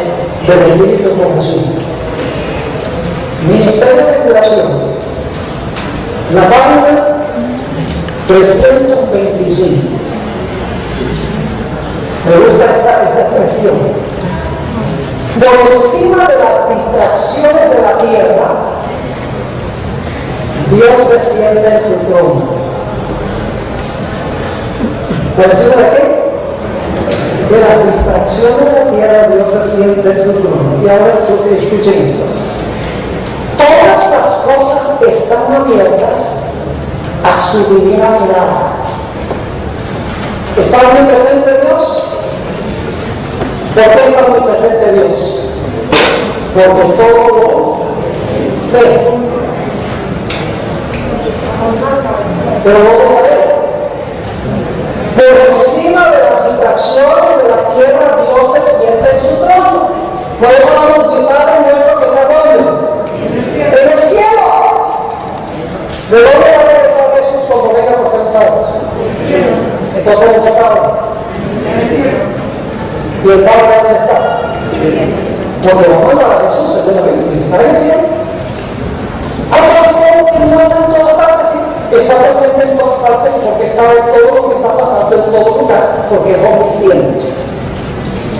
del Espíritu con Jesús. Ministerio de Curación. La página 325. Me gusta esta expresión. Por encima de las distracciones de la tierra, Dios se sienta en su trono. ¿Por encima de qué? De las distracciones de la tierra, Dios se sienta en su trono. Y ahora escuchen esto. Todas las cosas están abiertas a su divina mirada. ¿Está muy presente Dios? ¿Por qué está muy presente Dios? Porque todo lo ve. Pero no deja ver. Por encima de las distracciones de la tierra, Dios se sienta en su trono. Por eso vamos a quitar nuestro pecado en el cielo. ¿De dónde va a regresar Jesús cuando venga por ser Padre? Entonces, ¿dónde está Padre? ¿Y el Padre dónde está? Porque lo manda a Jesús, según la Biblia, está en el cielo. Ahora, que no está en todas partes, está presente en todas partes porque sabe todo lo que está pasando en todo lugar, porque es omnisciente.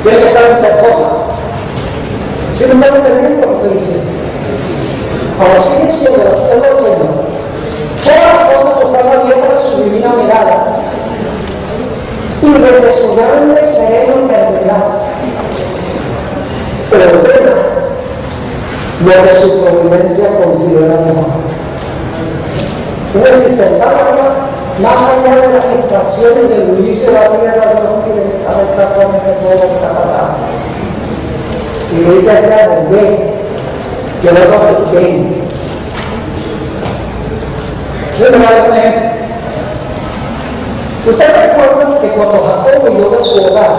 Tiene que estar en persona. ¿Sí me están entendiendo lo que estoy diciendo? Ahora sigue siendo la cita del Señor. Todas las cosas están abiertas a su divina mirada y desde su grande sereno eternidad. Pero ordena lo que su providencia considera mejor. Es decir, sentada más allá de las distracciones del juicio de la tierra, Dios quiere saber exactamente todo lo que está pasando. Y le dice a Israel, ven, que el otro ven. Yo le voy a dar un ejemplo. Ustedes recuerdan que cuando Jacob huyó de su hogar,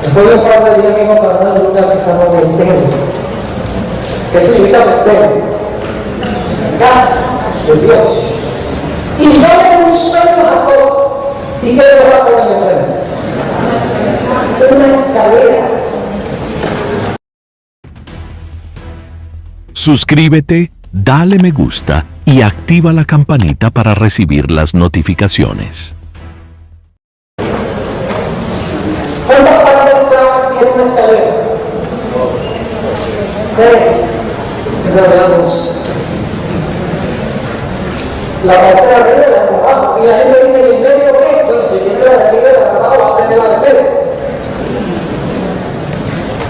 después de un par de días que iba a parar en un lugar que se llama Betel. ¿Qué significa Betel? Casa de Dios. Y yo le un sueño a Jacob ¿Y qué Dios va a poner eso? Una escalera. Suscríbete, dale me gusta y activa la campanita para recibir las notificaciones. ¿Cuántas partes claves tiene una escalera? 3. Veamos. La parte de arriba y la de abajo. Y la gente dice, ¿y en medio qué? Bueno, si tiene la de arriba y la de abajo, va a tener la de medio.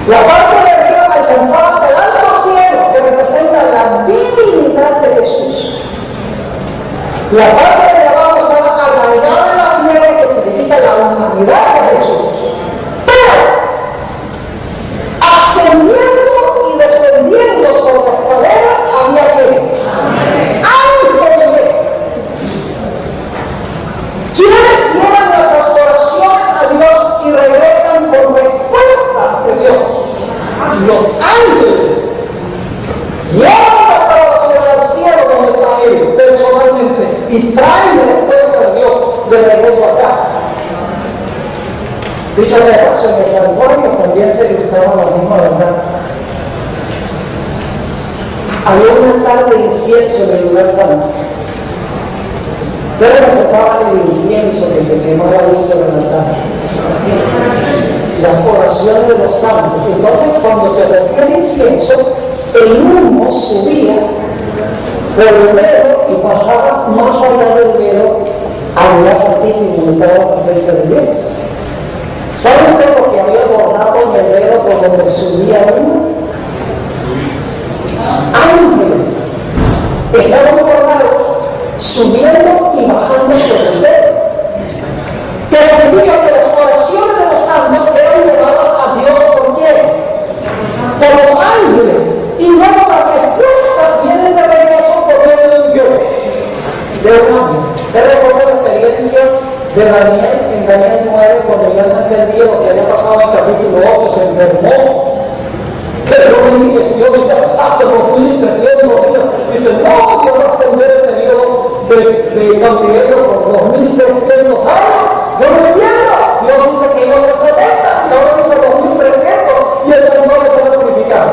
La parte de arriba alcanzaba hasta el alto cielo, que representa la divinidad de Jesús. La parte de abajo estaba arraigada en la tierra, que significa la humanidad de Jesús. Pero, ascendiendo y descendiendo sobre la escalera, había que ángeles. Quienes llevan nuestras oraciones a Dios y regresan con respuestas de Dios. Los ángeles llevan nuestra oración al cielo donde está Él personalmente y traen respuesta de Dios de regreso acá. Dicho de paso, en el santuario también se ilustraba la misma verdad. Había un altar de incienso en el lugar santo. Pero representaba el incienso que se quemaba ahí sobre el altar. Las oraciones de los santos. Entonces, cuando se ofrecía el incienso, el humo subía por el velo y pasaba más allá del velo al lugar santísimo donde estaba la presencia de Dios. ¿Sabe usted lo que había bordado en el velo por donde subía el humo? Ángeles estaban bordados subiendo y bajando por el velo, que significa que las oraciones de los santos eran llevadas a Dios ¿por quién? Por los ángeles, y luego las respuestas vienen de regreso por medio de un Dios, de un ángel. ¿Te recuerda la experiencia de Daniel en Daniel 9 cuando ya no entendía lo que había pasado en el capítulo 8, se enfermó? Pero no me indigestión, dice, hasta 2.300 días. Dice, no, Dios va a extender el periodo de cautiverio por 2.300 años. Yo no entiendo. Dios dice que iba a ser 70, y ahora dice 2.300, y el Señor le se va a purificar.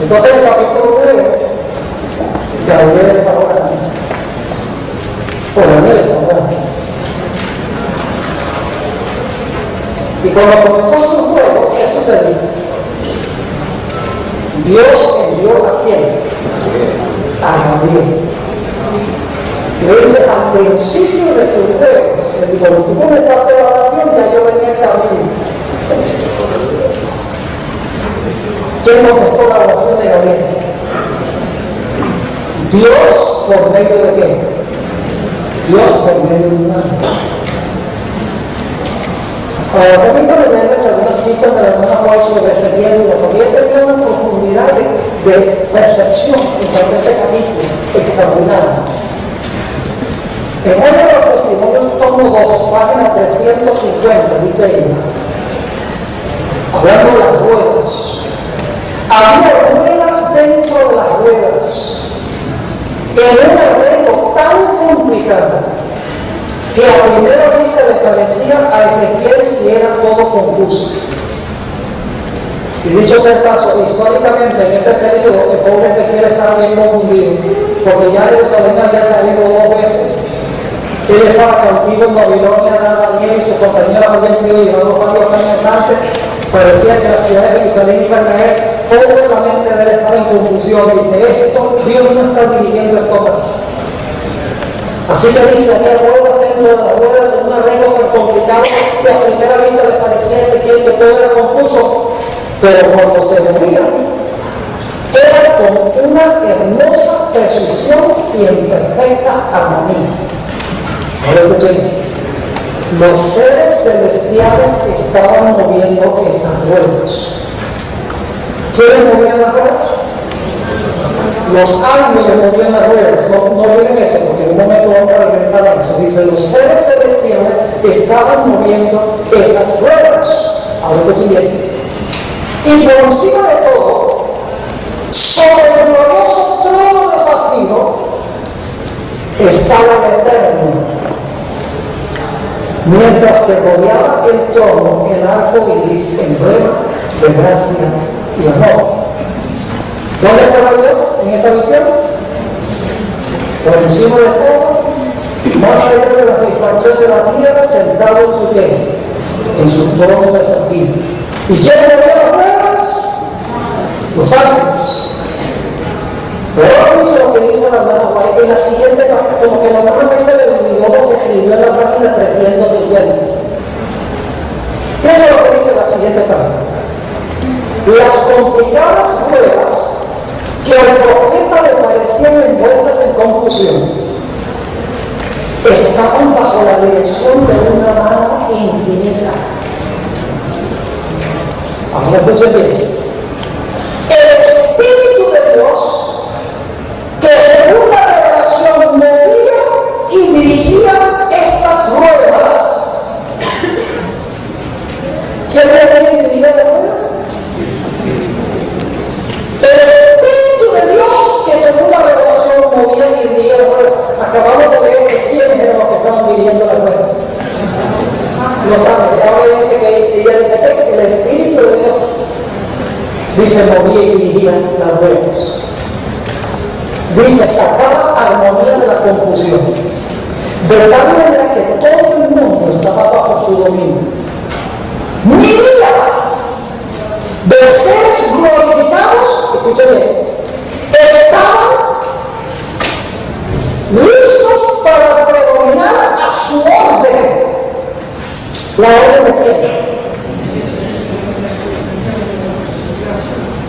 Entonces, en el capítulo 9, Gabriel está orando. O Daniel está orando. Y cuando comenzó su juego, ¿qué sucedió? Dios envió a quién? A Gabriel. Le dice, al principio de tu juego, es decir, cuando tú comenzaste la oración, ya yo venía en camino. ¿Quién contestó la oración de Gabriel? Dios por medio de qué? Dios por medio de un ángel. Ahora, permítame leerles algunas citas de la hermana Juan sobre ese tiempo, porque ella tenía una profundidad de percepción en cuanto a este capítulo extraordinario. En uno de los testimonios, tomo 2, página 350, dice ella, hablando de las ruedas. Había ruedas dentro de las ruedas, en un arreglo tan complicado que a primera vista le parecía a Ezequiel que era todo confuso. Y dicho sea el caso, históricamente en ese periodo el pobre Ezequiel estaba bien confundido, porque ya Jerusalén había caído 2 veces. Él estaba cautivo en Babilonia, Daniel y su compañero habían sido llevados varios años antes. Parecía que la ciudad de Jerusalén iba a caer, toda la mente de él estaba en confusión. Dice, esto, Dios no está dirigiendo esto más. Así que dice, había ruedas dentro de las ruedas en un arreglo tan complicado que a primera vista le parecía a Ezequiel que todo era confuso, pero cuando se movía, era con una hermosa precisión y en perfecta armonía. Ahora escuchen, los seres celestiales estaban moviendo esas ruedas. ¿Quiénes movían las ruedas? Los ángeles movían las ruedas. No olviden eso, porque en un momento vamos a regresar a eso. Dice, los seres celestiales estaban moviendo esas ruedas. Ahora escuchen bien. Y por encima de todo, sobre el glorioso trono de zafiro, estaba el Eterno, mientras que rodeaba el trono el arco iris, emblema de gracia y amor. ¿Dónde estaba Dios en esta visión? Por encima de todo, más allá de la expansión de la tierra, sentado en su templo, en su trono de zafiro. ¿Y quién se movía las ruedas? Los ángeles. Pero ahora dice lo que dice la hermana White en la siguiente página, como que la hermana White se le olvidó lo que escribió en la página 350. Fíjense lo que dice la siguiente página. Las complicadas ruedas que al profeta le parecían envueltas en confusión estaban bajo la dirección de una mano infinita. Ahora escuchen bien. El Espíritu de Dios, que según la revelación movía y dirigía estas ruedas. ¿Quién movía y dirigía las ruedas? El Espíritu de Dios, que según la revelación movía y dirigía las ruedas. Acabamos de leer que quiénes eran los que estaban dirigiendo las ruedas. Los ángeles. Ahora dice que ella dice que el Espíritu de Dios, dice, movía y dirigía las ruedas. Dice, sacaba armonía de la confusión, de tal manera que todo el mundo estaba bajo su dominio. Miríadas de seres glorificados, escuchen bien, estaban listos para predominar a su orden. ¿La orden de quién?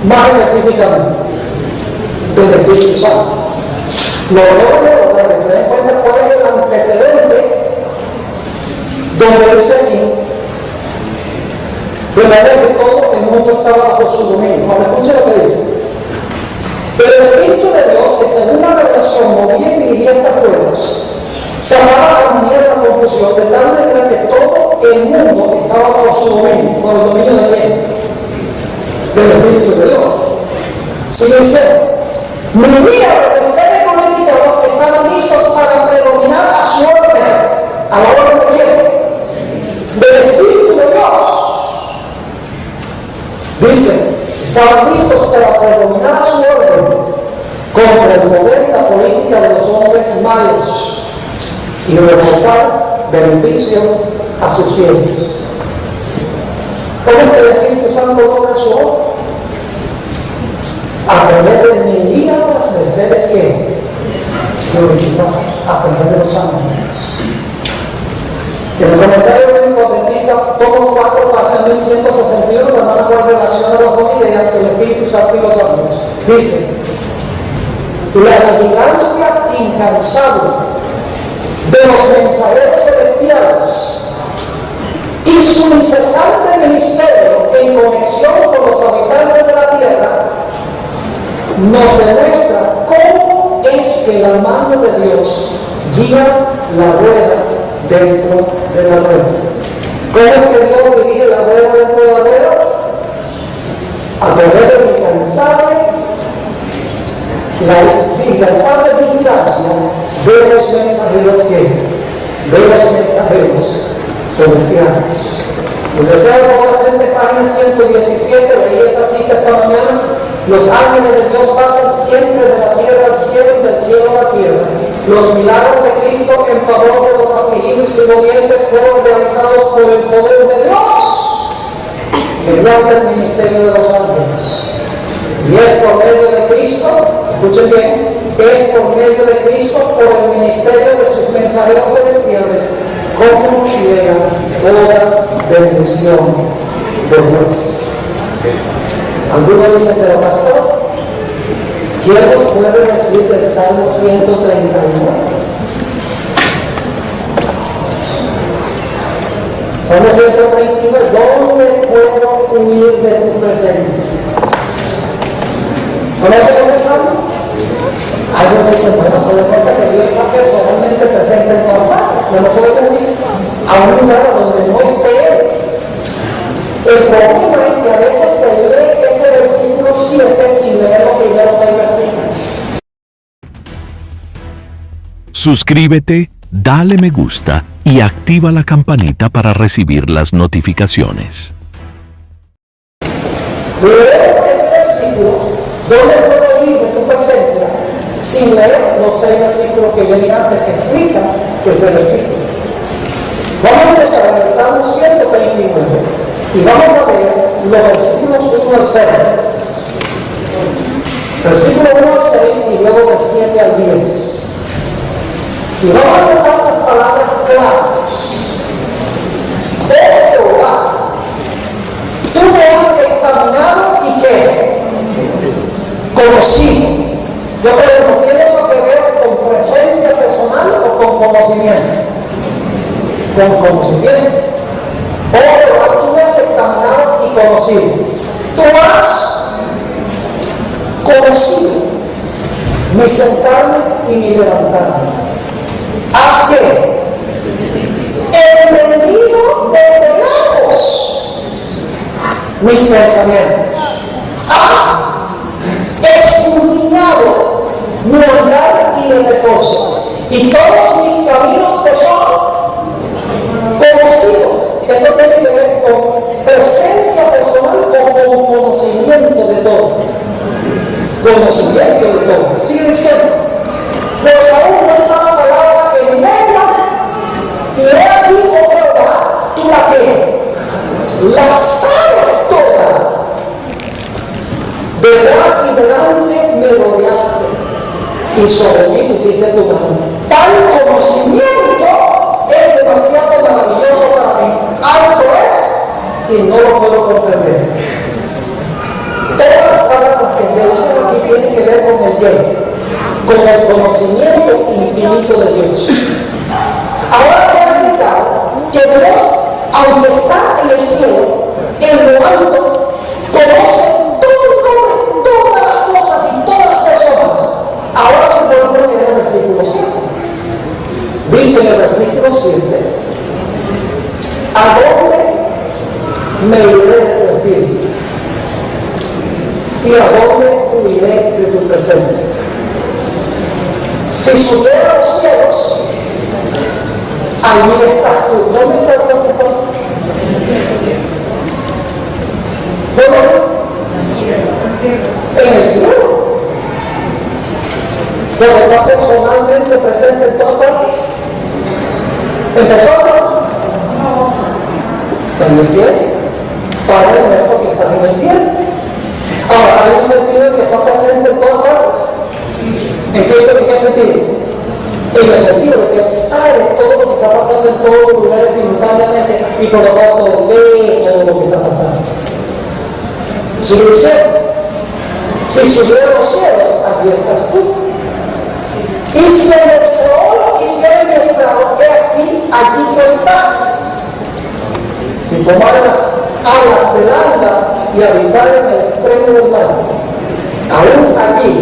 Más específicamente, del Espíritu Santo. Lo veo, para que se den cuenta cuál es el antecedente donde dice aquí, de manera que todo el mundo estaba bajo su dominio. Ahora escuchen lo que dice. El Espíritu de Dios, que según la revelación movía y dirigía estas pruebas, sacaba armonía de la confusión, de tal manera que todo el mundo estaba bajo su dominio. ¿Por el dominio de quién? Del Espíritu de Dios. Sigue diciendo, miríadas de seres glorificados que estaban listos para predominar a su orden. ¿A la orden de quién? Del Espíritu de Dios. Dice, estaban listos para predominar a su orden contra el poder y la política de los hombres malos y remontar beneficio a sus fieles. ¿Cómo es que el Espíritu Santo logra su obra? A través de miríadas de seres que glorificados, a través de los ángeles. En el comentario bíblico adventista, tomo 4, página 1161, la hermana White relaciona las dos ideas del Espíritu Santo y los ángeles. Dice, la vigilancia incansable de los mensajeros celestiales y su incesante ministerio en conexión con los habitantes de la tierra nos demuestra cómo es que la mano de Dios guía la rueda dentro de la rueda. ¿Cómo es que Dios dirige la rueda dentro de la rueda? A través de la incansable vigilancia de los mensajeros celestiales. Los deseos por la siguiente página 117, leí esta cita esta mañana. Los ángeles de Dios pasan siempre de la tierra al cielo y del cielo a la tierra. Los milagros de Cristo en favor de los afligidos y dolientes fueron realizados por el poder de Dios mediante el ministerio de los ángeles. Y es por medio de Cristo, escuchen bien, es por medio de Cristo, por el ministerio de sus mensajeros celestiales, como llega toda bendición de Dios. Algunos dicen, pero pastor, ¿quién nos puede decir del Salmo 139? Salmo 139, ¿dónde puedo huir de tu presencia? ¿Conocen ese salmo? Algunos dicen, bueno, se da cuenta que Dios está personalmente presente en todas partes, pero no podemos ir a un lugar donde no esté Él. El problema es que a veces se lee ese versículo 7 sin leer los primeros 6 versículos. Suscríbete, dale me gusta y activa la campanita para recibir las notificaciones. Leemos ese versículo, ¿dónde puedo ir de tu presencia? Sin leer los 6 versículos que vienen antes que explican ese versículo. Vamos a empezar en el Salmo 139 y vamos a leer los versículos 1 al 6. Versículo 1 al 6 y luego del 7 al 10. Y vamos a notar las palabras claves. Oh Jehová, tú me has examinado y ¿qué? Conocido. Yo pregunto, ¿tiene eso que ver con presencia personal o con conocimiento? Con conocimiento. Oh Jehová, tú me has examinado y conocido. Tú has conocido mi sentarme y mi levantarme. Haz que entendido desde lejos mis pensamientos. Has escudriñado mi andar y mi reposo, y todos mis caminos te son conocidos. Esto tiene que ver con presencia personal o con conocimiento de todo. Conocimiento de todo. Sigue diciendo, pues aún no está la palabra en mi lengua, y he aquí, oh Jehová, tú la que la sabes toda. Detrás y delante me rodeaste, y sobre mí pusiste tu mano. Tal conocimiento es demasiado maravilloso para mí. Alto es y no lo puedo comprender. Todas las palabras que se usan aquí tienen que ver con el bien, con el conocimiento infinito de Dios. Ahora te he explicado que Dios, aunque está en el cielo, en lo alto, conoce todas las cosas y todas las personas. Ahora se puede leer el versículo 7. Dice en el versículo 7, ¿a dónde me iré de tu espíritu? ¿Y a dónde huiré de tu presencia? Si subiera a los cielos, allí estás tú. ¿Dónde estás tú? ¿Dónde? En el cielo. Entonces está personalmente presente en todas partes. ¿En personas? En el cielo. Padre nuestro que estás en el cielo. Ahora, hay un sentido en que está presente en todas partes. ¿En qué sentido? En el sentido de que Él sabe todo lo que está pasando en todos los lugares simultáneamente y por lo tanto ve todo lo que está pasando. Si subiera a los cielos, aquí estás tú. Y si en el Seol hiciera mi estrado, aquí tú estás. Si tomara las alas del alma y habitar en el extremo del mar, aún aquí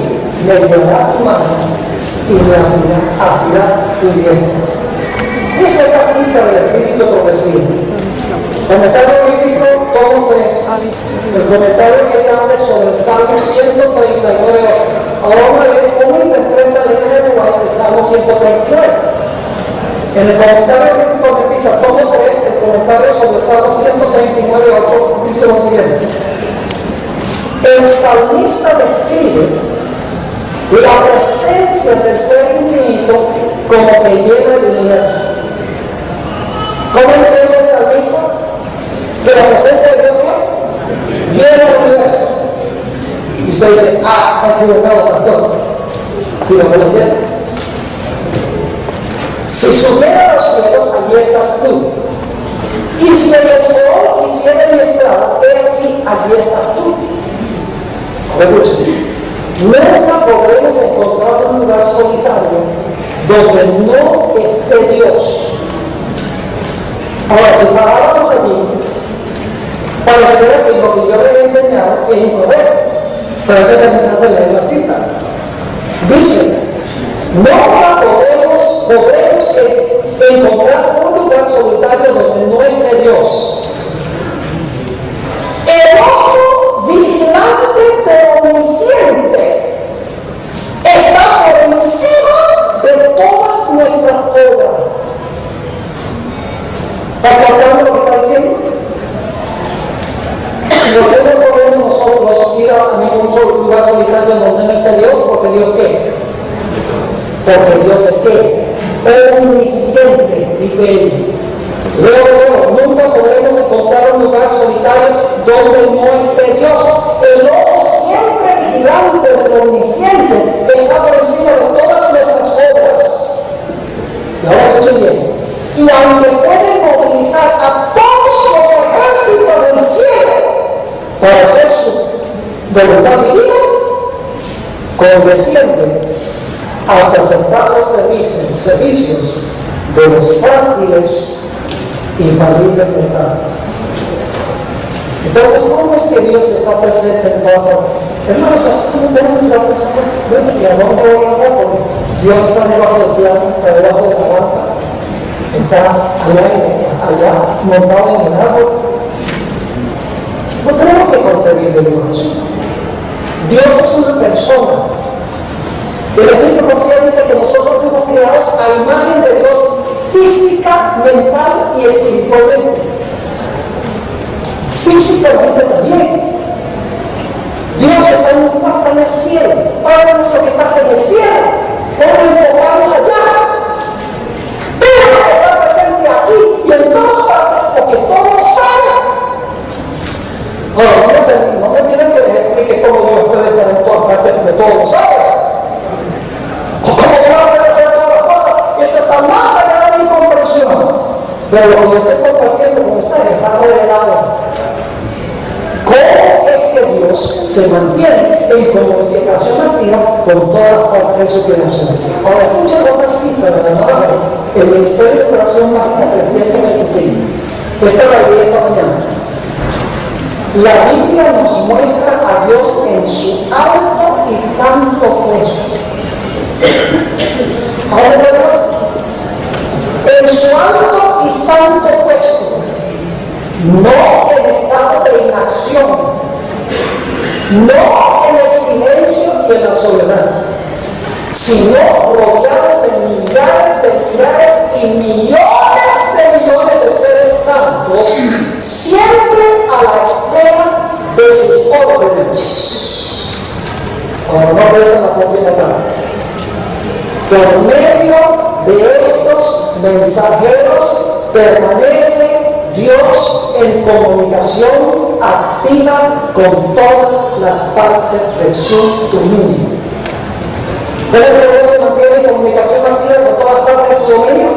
me llevará tu mano y me asirá tu diestra. Y esta es la cita del Espíritu Profecía. Comentario bíblico, tomo 3. El comentario que hace sobre el Salmo 139. Ahora vamos a leer cómo interpreta la idea de White el Salmo 139. En el comentario bíblico de Pisa, tomo 3, el comentario sobre el Salmo 139:8 dice lo siguiente. El salmista describe la presencia del ser infinito como que llena el universo. ¿Cómo entiende el salmista? Que la presencia de Dios llena el universo. Y usted dice, está equivocado, pastor. Si lo puede entender. Si subiera a los cielos, allí estás tú. Y si en el Seol hiciera mi estrado, allí estás tú. Escuchen. Nunca podremos encontrar un lugar solitario donde no esté Dios. Ahora, si paráramos allí, pareciera que lo que yo le he enseñado es incorrecto. Pero hay que terminar de leer la cita. Dice, nunca podremos encontrar un lugar solitario donde no esté Dios. El ojo vigilante pero omnisciente está por encima de todas nuestras obras. habitando en donde no está Dios, porque Dios qué? Porque Dios es qué? Omnisciente, dice él. Luego, nunca podremos encontrar un lugar solitario donde no esté Dios. El ojo siempre vigilante del omnisciente está por encima de todas nuestras obras. Y ahora escuchen bien. Y aunque puede movilizar a todos los ejércitos del cielo para hacer su voluntad divina, condesciende hasta aceptar los servicios de los frágiles y falibles mortales. Entonces, ¿cómo es que Dios está presente en toda forma? Hermanos, ¿cómo tenemos que estar presente? Bueno, y a dónde voy a hablar, porque Dios está debajo del piano, está debajo de la banca, está allá montado en el árbol. No tenemos que concebir de Dios. Dios es una persona. El Espíritu Concilio dice que nosotros fuimos creados a imagen de Dios física, mental y espiritualmente. Físicamente también. Dios está en un cuarto en el cielo. Padre nuestro que estás en el cielo, podemos enfocarnos allá. Pero está presente aquí y en todas partes porque todo lo sabe. Ahora, no me tienen que explique cómo Dios puede estar en todas partes de todo lo sabe. ¿Cómo Dios puede hacer todas las cosas? Eso está más allá de mi comprensión. Pero lo que yo estoy compartiendo con ustedes está revelado. ¿Cómo es que Dios se mantiene en comunicación activa con todas las partes de su creación? Ahora, escuchen otra cita de la Madre, el Ministerio de Oración Mágica 325. Esta la leí esta mañana. La Biblia nos muestra a Dios en su alto y santo puesto. Ahora verás, en su alto y santo puesto, no en estado de inacción, no en el silencio y en la soledad, sino rodeado de millares y millones de seres santos, siempre a la espera de sus órdenes. Ahora no veo la próxima parte. Por medio de estos mensajeros permanece Dios en comunicación activa con todas las partes de su dominio. ¿Cómo Dios se mantiene en comunicación activa con todas las partes de su dominio?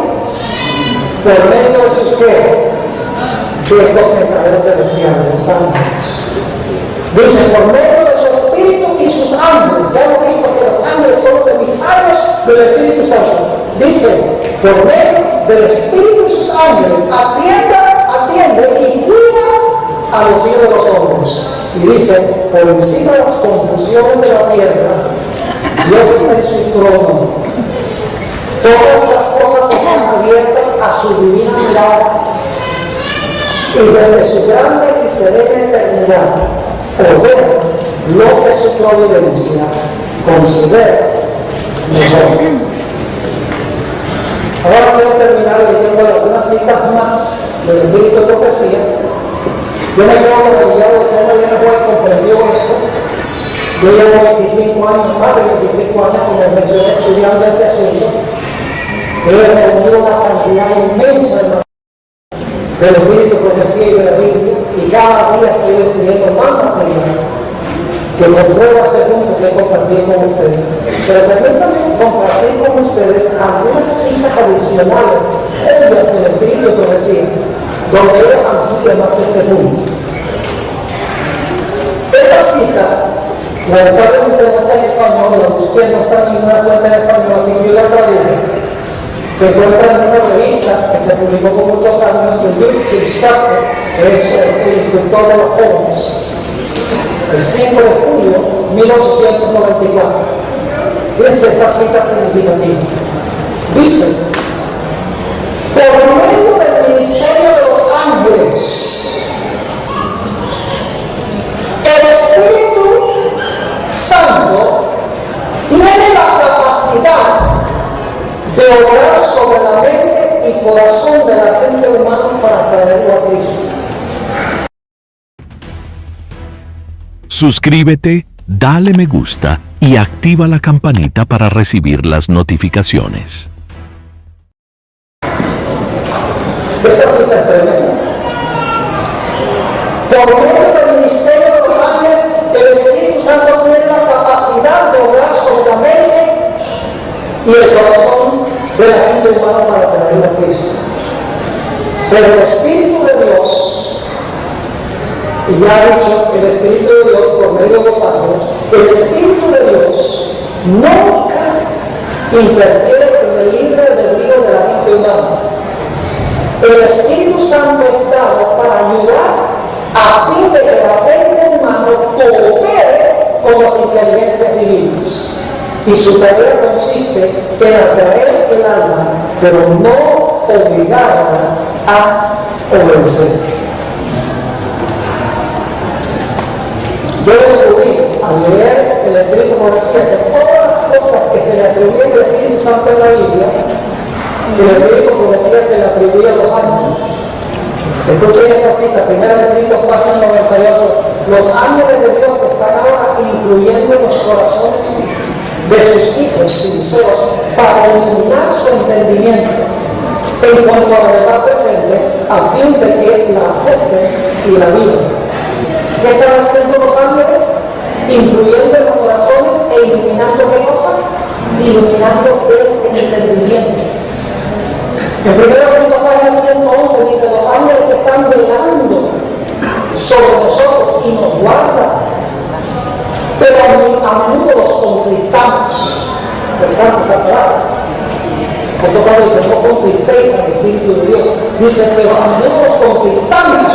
Por medio de sus ¿qué? De estos mensajeros celestiales, los ángeles. Dice, por medio de su espíritu y sus ángeles. Ya hemos visto que los ángeles son los emisarios del Espíritu Santo. Dice, por medio del espíritu y sus ángeles, atiende y cuida a los hijos de los hombres. Y dice, por encima de las confusiones de la tierra, Dios está en su trono. Todas las cosas están abiertas a su divina mirada. Y desde su grande y serena eternidad, ordena lo que su providencia considera mejor. Ahora quiero terminar leyendo algunas citas más del Espíritu de Profecía. Yo me quedo maravillado de cómo Elena White comprendió esto. Yo llevo 25 años, más de 25 años, como les mencioné, estudiando este asunto. He reunido una cantidad inmensa del Espíritu de Profecía y de la Biblia, y cada día estoy descubriendo más material que comprueba este punto que he compartido con ustedes. Pero permítanme compartir con ustedes algunas citas adicionales, obvias del Espíritu de Profecía, donde ella amplía más este punto. Esta cita, lamentablemente no está en español, la busqué, no está en ninguna cuenta en español, así que yo la traduje. Se encuentra en una revista que se publicó por muchos años, que Bill Sixpacker, que es el instructor de los jóvenes, el 5 de julio de 1894. Fíjense esta cita significativa. Dice, por medio del ministerio de los ángeles, el Espíritu Santo tiene la capacidad de obrar sobre la mente y corazón de la gente humana para traerlo a Cristo. Suscríbete dale me gusta y activa la campanita para recibir las notificaciones. Esa cita es tremenda. Por medio del ministerio de los ángeles, el Espíritu Santo tiene la capacidad de obrar sobre la mente y el corazón de la gente humana para traer a Cristo. Pero el Espíritu de Dios, y ya ha dicho el Espíritu de Dios por medio de los ángeles, el Espíritu de Dios nunca interfiere en el libre albedrío de la gente humana. El Espíritu Santo es dado para ayudar a fin de que la mente humana coopere con las inteligencias divinas. Y su tarea consiste en atraer el alma, pero no obligarla a obedecer. Yo descubrí al leer el Espíritu Profecía que todas las cosas que se le atribuyen al Espíritu Santo en la Biblia, el Espíritu Profecía se le atribuye a los ángeles. Escuchen esta cita, 1 Corintios 4:98. Los ángeles de Dios están ahora influyendo en los corazones de sus hijos sinceros para iluminar su entendimiento en cuanto a la verdad presente, a fin de que la acepten y la vivan. ¿Qué están haciendo los ángeles? Influyendo en los corazones e iluminando ¿qué cosa? Iluminando el entendimiento. En 1 Corintios 1:11 dice: los ángeles están velando sobre nosotros y nos guardan, pero a menudo los contristamos. Interesante esa palabra. Esto Pablo dice: no contristéis al Espíritu de Dios. Dice: pero a menudo los contristamos,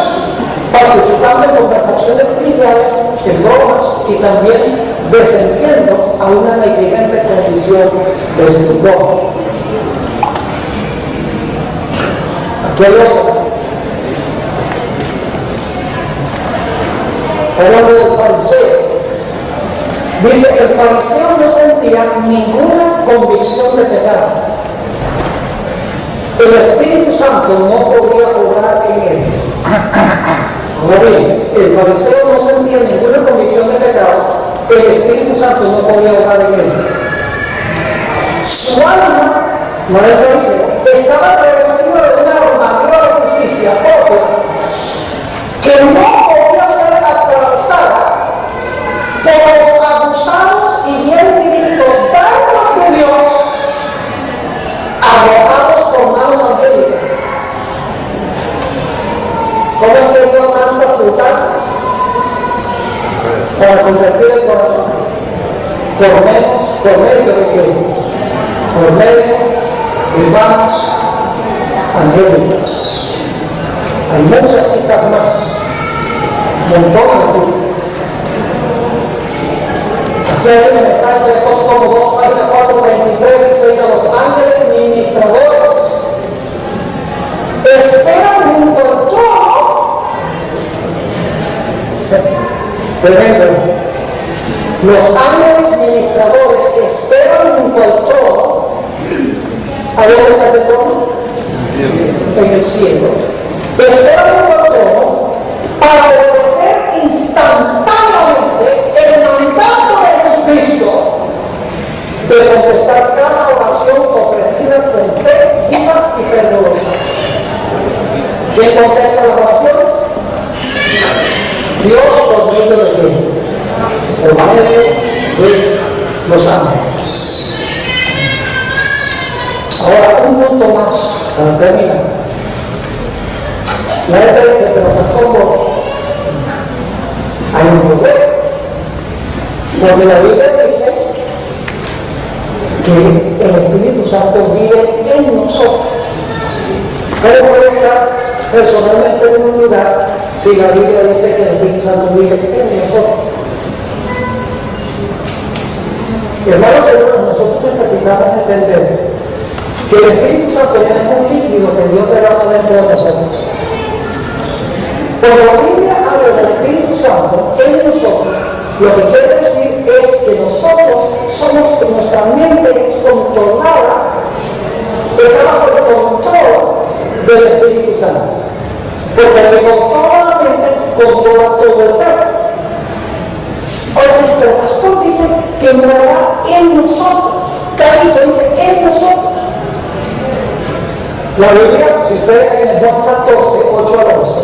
participando en conversaciones triviales, en bromas y también descendiendo a una negligente condición de estupor. Aquí hay otro. Hablando del fariseo. Dice: el fariseo no sentía ninguna convicción de pecado. El Espíritu Santo no podía obrar en él. Como dice, el fariseo no sentía ninguna convicción de pecado, el Espíritu Santo no podía obrar en él. Su alma, la del fariseo, estaba revestida de una armadura de justicia propia que no podía ser atravesada por los abusados y bien dirigidos dardos de Dios arrojados por manos angélicas. ¿Cómo es que Dios lanza sus dardos? Para convertir el corazón. Por medio de qué? Por medio de manos angélicas. Hay muchas citas más, montones de citas. Aquí hay un mensaje de Apóstol 2, página 433, dice que los ángeles ministradores esperan junto al trono. Tremendo. Los ángeles ministradores esperan junto al trono. ¿A dónde está ese trono? En el cielo. Esperan junto al trono para obedecer instantáneamente el mandato de Jesucristo de contestar cada oración ofrecida con fe viva y fervorosa. ¿Quién contesta las oraciones? Dios por medio de quién? Por medio de los ángeles. Ahora, un punto más para terminar. La gente dice: pero pastor, hay un problema. Porque la Biblia dice que el Espíritu Santo vive en nosotros. ¿Cómo puede estar personalmente en un lugar si la Biblia dice que el Espíritu Santo vive en nosotros? Hermanos y hermanas, nosotros necesitamos entender que el Espíritu Santo no es un líquido que Dios derrama dentro de nosotros. Cuando la Biblia habla del Espíritu Santo en nosotros, lo que quiere decir es que nosotros somos, que nuestra mente es controlada, está bajo el control del Espíritu Santo. Porque el que controla la mente controla todo el ser. Entonces, pero el pastor dice que morará en nosotros. Carito dice en nosotros. La Biblia, si ustedes en el Juan 14, 8 al 11,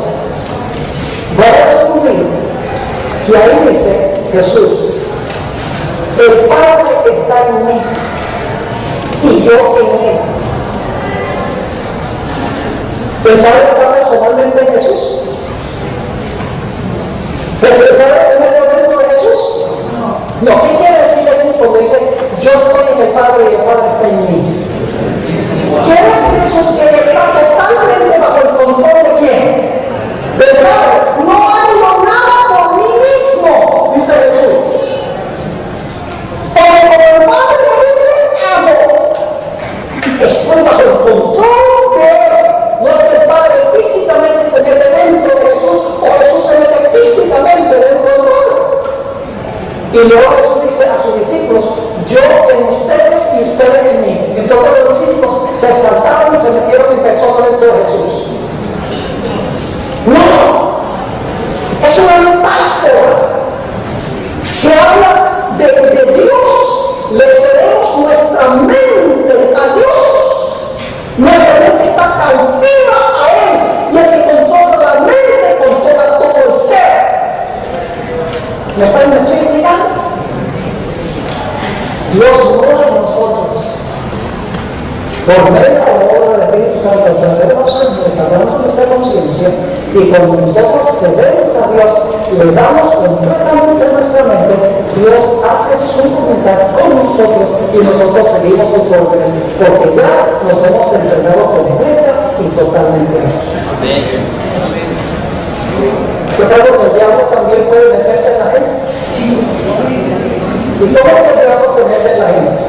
va a descubrir que ahí dice Jesús, el Padre está en mí y yo en él. ¿El Padre está personalmente en Jesús? ¿Es el Padre se mete dentro de Jesús? No. ¿Qué quiere decir Jesús cuando dice yo estoy en el Padre y el Padre está en mí? Quiere decir Jesús que él está totalmente bajo el control de quién? Del Padre. No hago nada por mí mismo, dice Jesús. Porque como el Padre me dice, hago. Estoy bajo el control de él. No es que el Padre físicamente se mete dentro de Jesús o Jesús se mete físicamente dentro del Padre. Y luego Jesús dice a sus discípulos, yo en ustedes y ustedes en mí. Entonces los discípulos se saltaron y se metieron en persona dentro de Jesús. No, es una metáfora que habla de Dios. Le cedemos nuestra mente a Dios. Nuestra mente está cautiva a Él. Y el que controla la mente controla todo el ser. ¿Me estoy explicando? Dios mora en nosotros. Por medio de la obra del Espíritu Santo, a través de los ángeles, hablando nuestra conciencia, y cuando nosotros cedemos a Dios, le damos completamente nuestra mente, Dios hace su voluntad con nosotros y nosotros seguimos sus órdenes, porque ya nos hemos entregado completa y totalmente a Él. Yo creo que el diablo también puede meterse en la gente. ¿Y cómo es que el diablo se mete en la gente?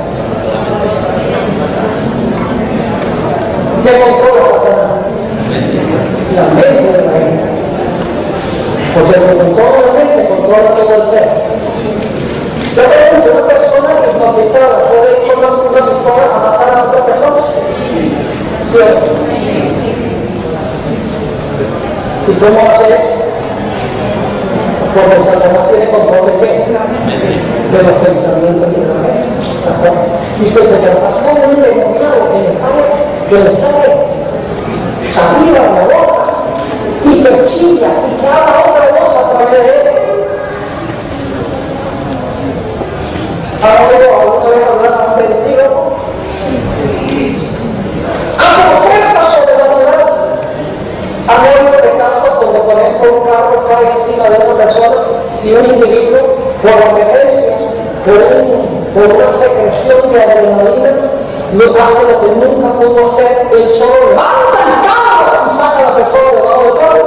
¿Qué controla Satanás? La mente de la gente. Porque el que controla la mente controla todo el ser. ¿Qué diferencia una persona hipnotizada puede ir con una pistola a matar a otra persona? ¿Cierto? ¿Y cómo hace eso? Porque Satanás tiene control de qué? De los pensamientos de la mente. Y usted se transforma en un endemoniado que le sale saliva en la boca y que chilla y que habla otra voz a través de él. ¿Ha oído alguna vez hablar a un ventríloco? ¡Hago fuerza sobrenatural! ¿Han oído de casos donde, por ejemplo, un carro cae encima de una persona y un individuo, por emergencia, por una secreción de adrenalina, no hace lo que nunca pudo hacer, él solo levanta el carro y saca a la persona debajo del carro?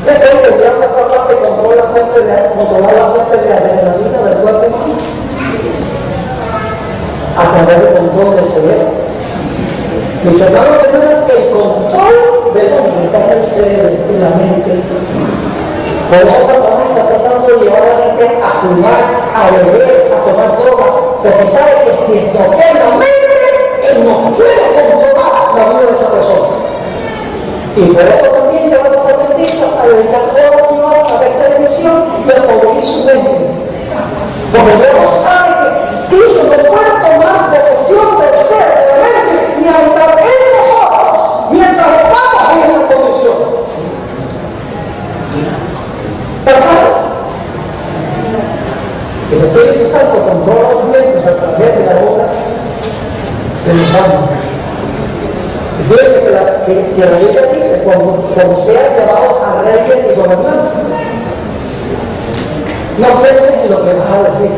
El diablo es capaz de controlar la fuente de adrenalina del cuerpo humano a través del control del cerebro. Mis hermanos y hermanas, el control del hombre está en el cerebro, en la mente. Por eso Satanás está tratando de llevar a la gente a fumar, a beber, a tomar drogas, porque sabe que si estropea la mente, él no puede controlar la vida de esa persona. Y por eso también llevan a los adventistas a dedicar horas y horas a ver televisión y a cubrir su mente. Porque Dios sabe que Cristo no puede tomar posesión del ser, de la mente, ni habitar en nosotros mientras estamos en esa condición. ¿Pero claro? El Espíritu Santo controla los mentes a través de la obra de los ángeles. Fíjense que la Biblia dice, cuando sean llamados a reyes y gobernantes, no piensen en lo que vas a decir,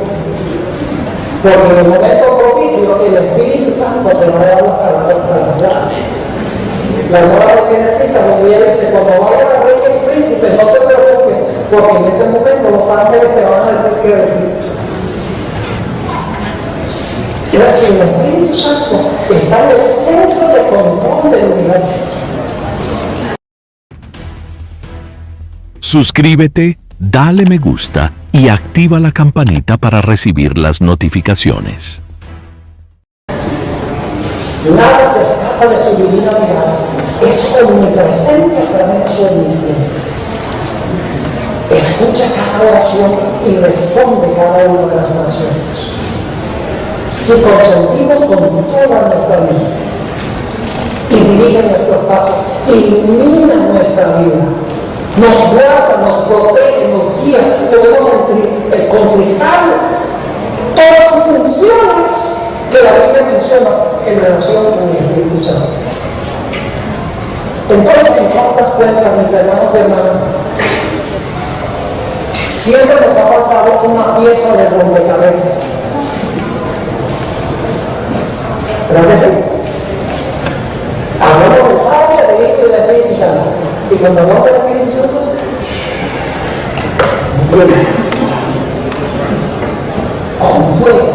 porque en el momento propicio el Espíritu Santo te va a dar las palabras para hablar. La palabra que necesita, donde ella dice, cuando vayas a reyes y príncipes, no te preocupes, porque en ese momento los ángeles te van a decir qué decir. Es decir, el Espíritu Santo está en el centro de control del universo. Suscríbete, dale me gusta y activa la campanita para recibir las notificaciones. Nada se escapa de su divina mirada. Es omnipresente a través de su omnisciencia. Escucha cada cada oración y responde cada una de las oraciones. Si consentimos con toda nuestra vida y dirige nuestros pasos, ilumina nuestra vida, nos guarda, nos protege, nos guía, podemos conquistar todas las funciones que la Biblia menciona en relación con el Espíritu Santo. Entonces, en pocas cuentas, mis hermanos y hermanas, siempre nos ha faltado una pieza de rompecabezas. ¿Verdad que sí? Hablamos del Padre, del Hijo y del Espíritu Santo. Y cuando hablamos del Espíritu Santo, con fuego,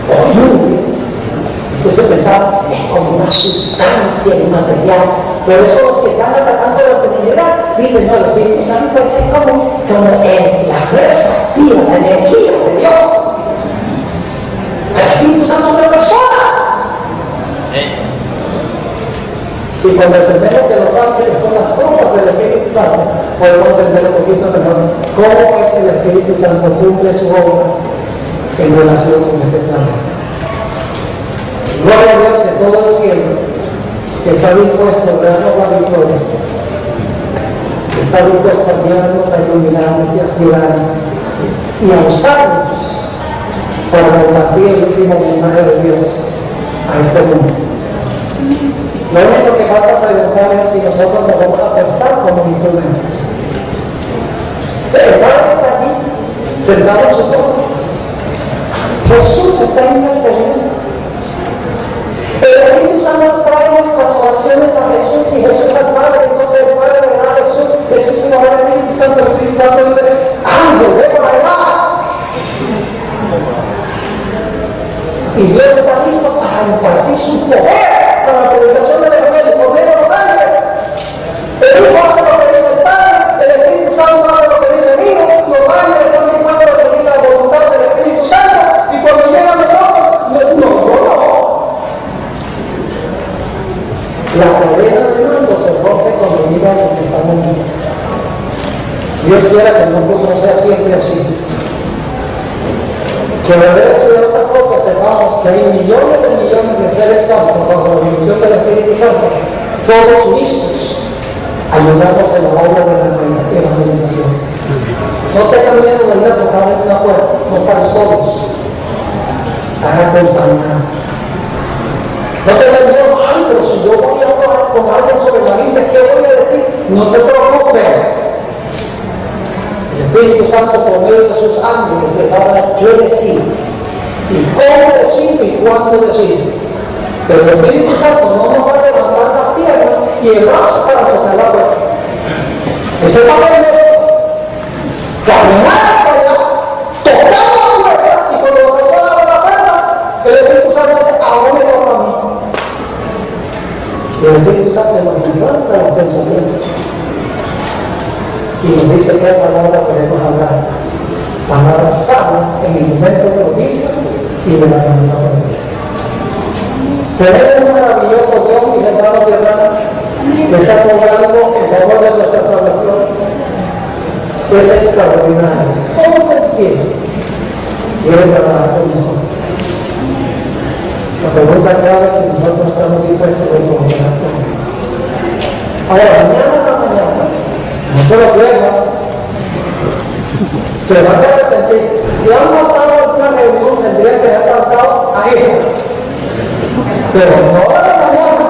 con lluvia. Entonces pensaba, es como una sustancia inmaterial. Por eso los que están atacando la Trinidad dicen, no, el Espíritu Santo puede ser como la fuerza activa, la energía de Dios. El Espíritu Santo es una persona. Y cuando entendemos que los ángeles son las tropas del Espíritu Santo, podemos entender un poquito mejor cómo es que el Espíritu Santo cumple su obra en relación con este planeta. Gloria a Dios que todo el cielo está dispuesto a darnos la victoria, está dispuesto a guiarnos, a iluminarnos y a cuidarnos y a usarnos para compartir el último mensaje de Dios a este mundo. Lo único que falta preguntar es si nosotros nos vamos a prestar como instrumentos. El Padre está aquí, sentado en su trono. Jesús está intercediendo. El Espíritu Santo trae nuestras oraciones a Jesús y Jesús al Padre. Entonces el Padre le da a Jesús, Jesús se lo da al Espíritu Santo. El Espíritu Santo dice, ángel, ve por allá. Y Dios está listo para impartir su poder a la predicación del Evangelio por medio de los ángeles. El Hijo hace lo que dice el Padre, el Espíritu Santo hace lo que dice el Hijo, los ángeles están dispuestos a seguir la voluntad del Espíritu Santo, y cuando llega a nosotros, no. La cadena de mando se rompe cuando llega lo que estamos viendo. Dios quiera que nosotros no sea siempre así. Que al haber estudiado estas cosas sepamos que hay millones de seres santos bajo la dirección del Espíritu Santo, todos listos, ayudándonos en la obra de la evangelización. No tengan miedo de ir a tocar en una puerta, no están solos, están acompañados. No tengan miedo, pero si yo voy a hablar con alguien sobre la Biblia, ¿qué voy a decir? No se preocupen. El Espíritu Santo, por medio de sus ángeles, le va a dar qué decir, y cómo decir y cuándo decir. Pero el Espíritu Santo no nos va a levantar las piernas y el brazo para tocar la puerta. Ese papel es caminar para allá, tocar la puerta, y cuando se abre la puerta, el Espíritu Santo dice, ahora me toca a mí. Y el Espíritu Santo nos levanta los pensamientos y nos dice qué palabra podemos hablar. Palabras sanas en el momento propicio y de la manera propicia. Tenemos un maravilloso Dios, mis hermanos y hermanas, que está cobrando en favor de nuestra salvación. Es extraordinario. Todo el cielo quiere trabajar con nosotros. La pregunta clave es si nosotros estamos dispuestos a cooperar con él. Ahora, mañana, no se lo pierdan, se van a arrepentir. Si han faltado a una reunión, tendrían que haber faltado a estas, pero no a la mañana,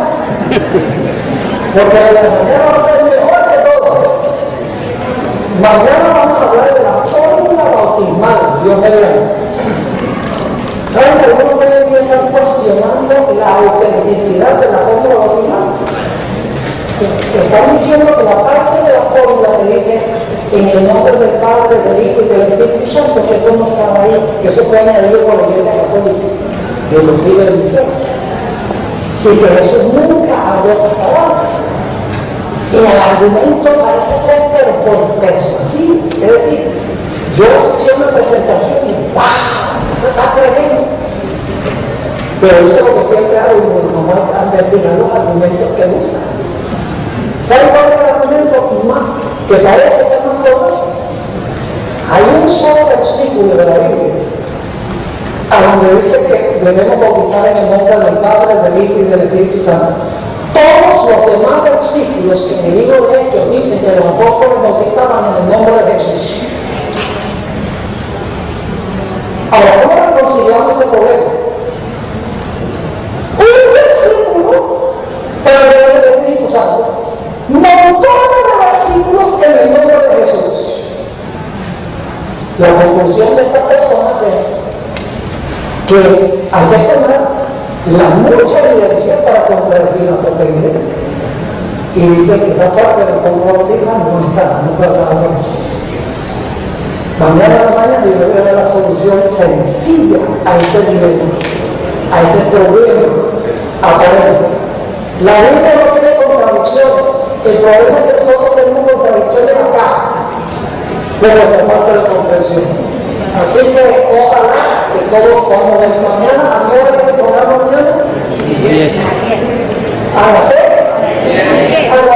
porque la mañana va a ser mejor que todas. Mañana vamos a hablar de la fórmula bautismal, Dios mediante. ¿Saben que algunos hoy en día están cuestionando la autenticidad de la fórmula bautismal? Están diciendo que la parte de la fórmula que dice en el nombre del Padre, del Hijo y del Espíritu Santo, que eso no estaba ahí, que eso fue añadido por la Iglesia Católica, que lo sigue diciendo. Y que Jesús nunca habló esas palabras. Y el argumento parece ser, pero por persuasivo. Es decir, yo escuché una presentación y ¡wow! Está tremendo. Pero eso es lo que siempre hago, y mi mamá investigar los argumentos que usan. ¿Saben cuál es el argumento más que parece ser más poderoso? un solo versículo de la Biblia, a donde dice que debemos bautizar en el nombre del Padre, del Hijo y del Espíritu Santo. Todos los demás versículos que en el libro de Hechos dicen que los apóstoles bautizaban en el nombre de Jesús. Ahora, ¿cómo reconciliamos ese problema? Un versículo para el Espíritu Santo, montones de versículos en el nombre de Jesús. La conclusión de estas personas es que hay que tomar la mucha evidencia para contradecir la propia evidencia. Y dice que esa parte del pueblo bautismo no está, no puede estar con nosotros. Mañana a la mañana yo voy a dar la solución sencilla a este dilema, a este problema aparente. La Biblia no tiene contradicciones. El problema es que nosotros tenemos contradicciones acá, de nuestra parte de comprensión. Así que ojalá que todos podamos ver mañana, a qué hora que programa mañana. ¿A las qué? A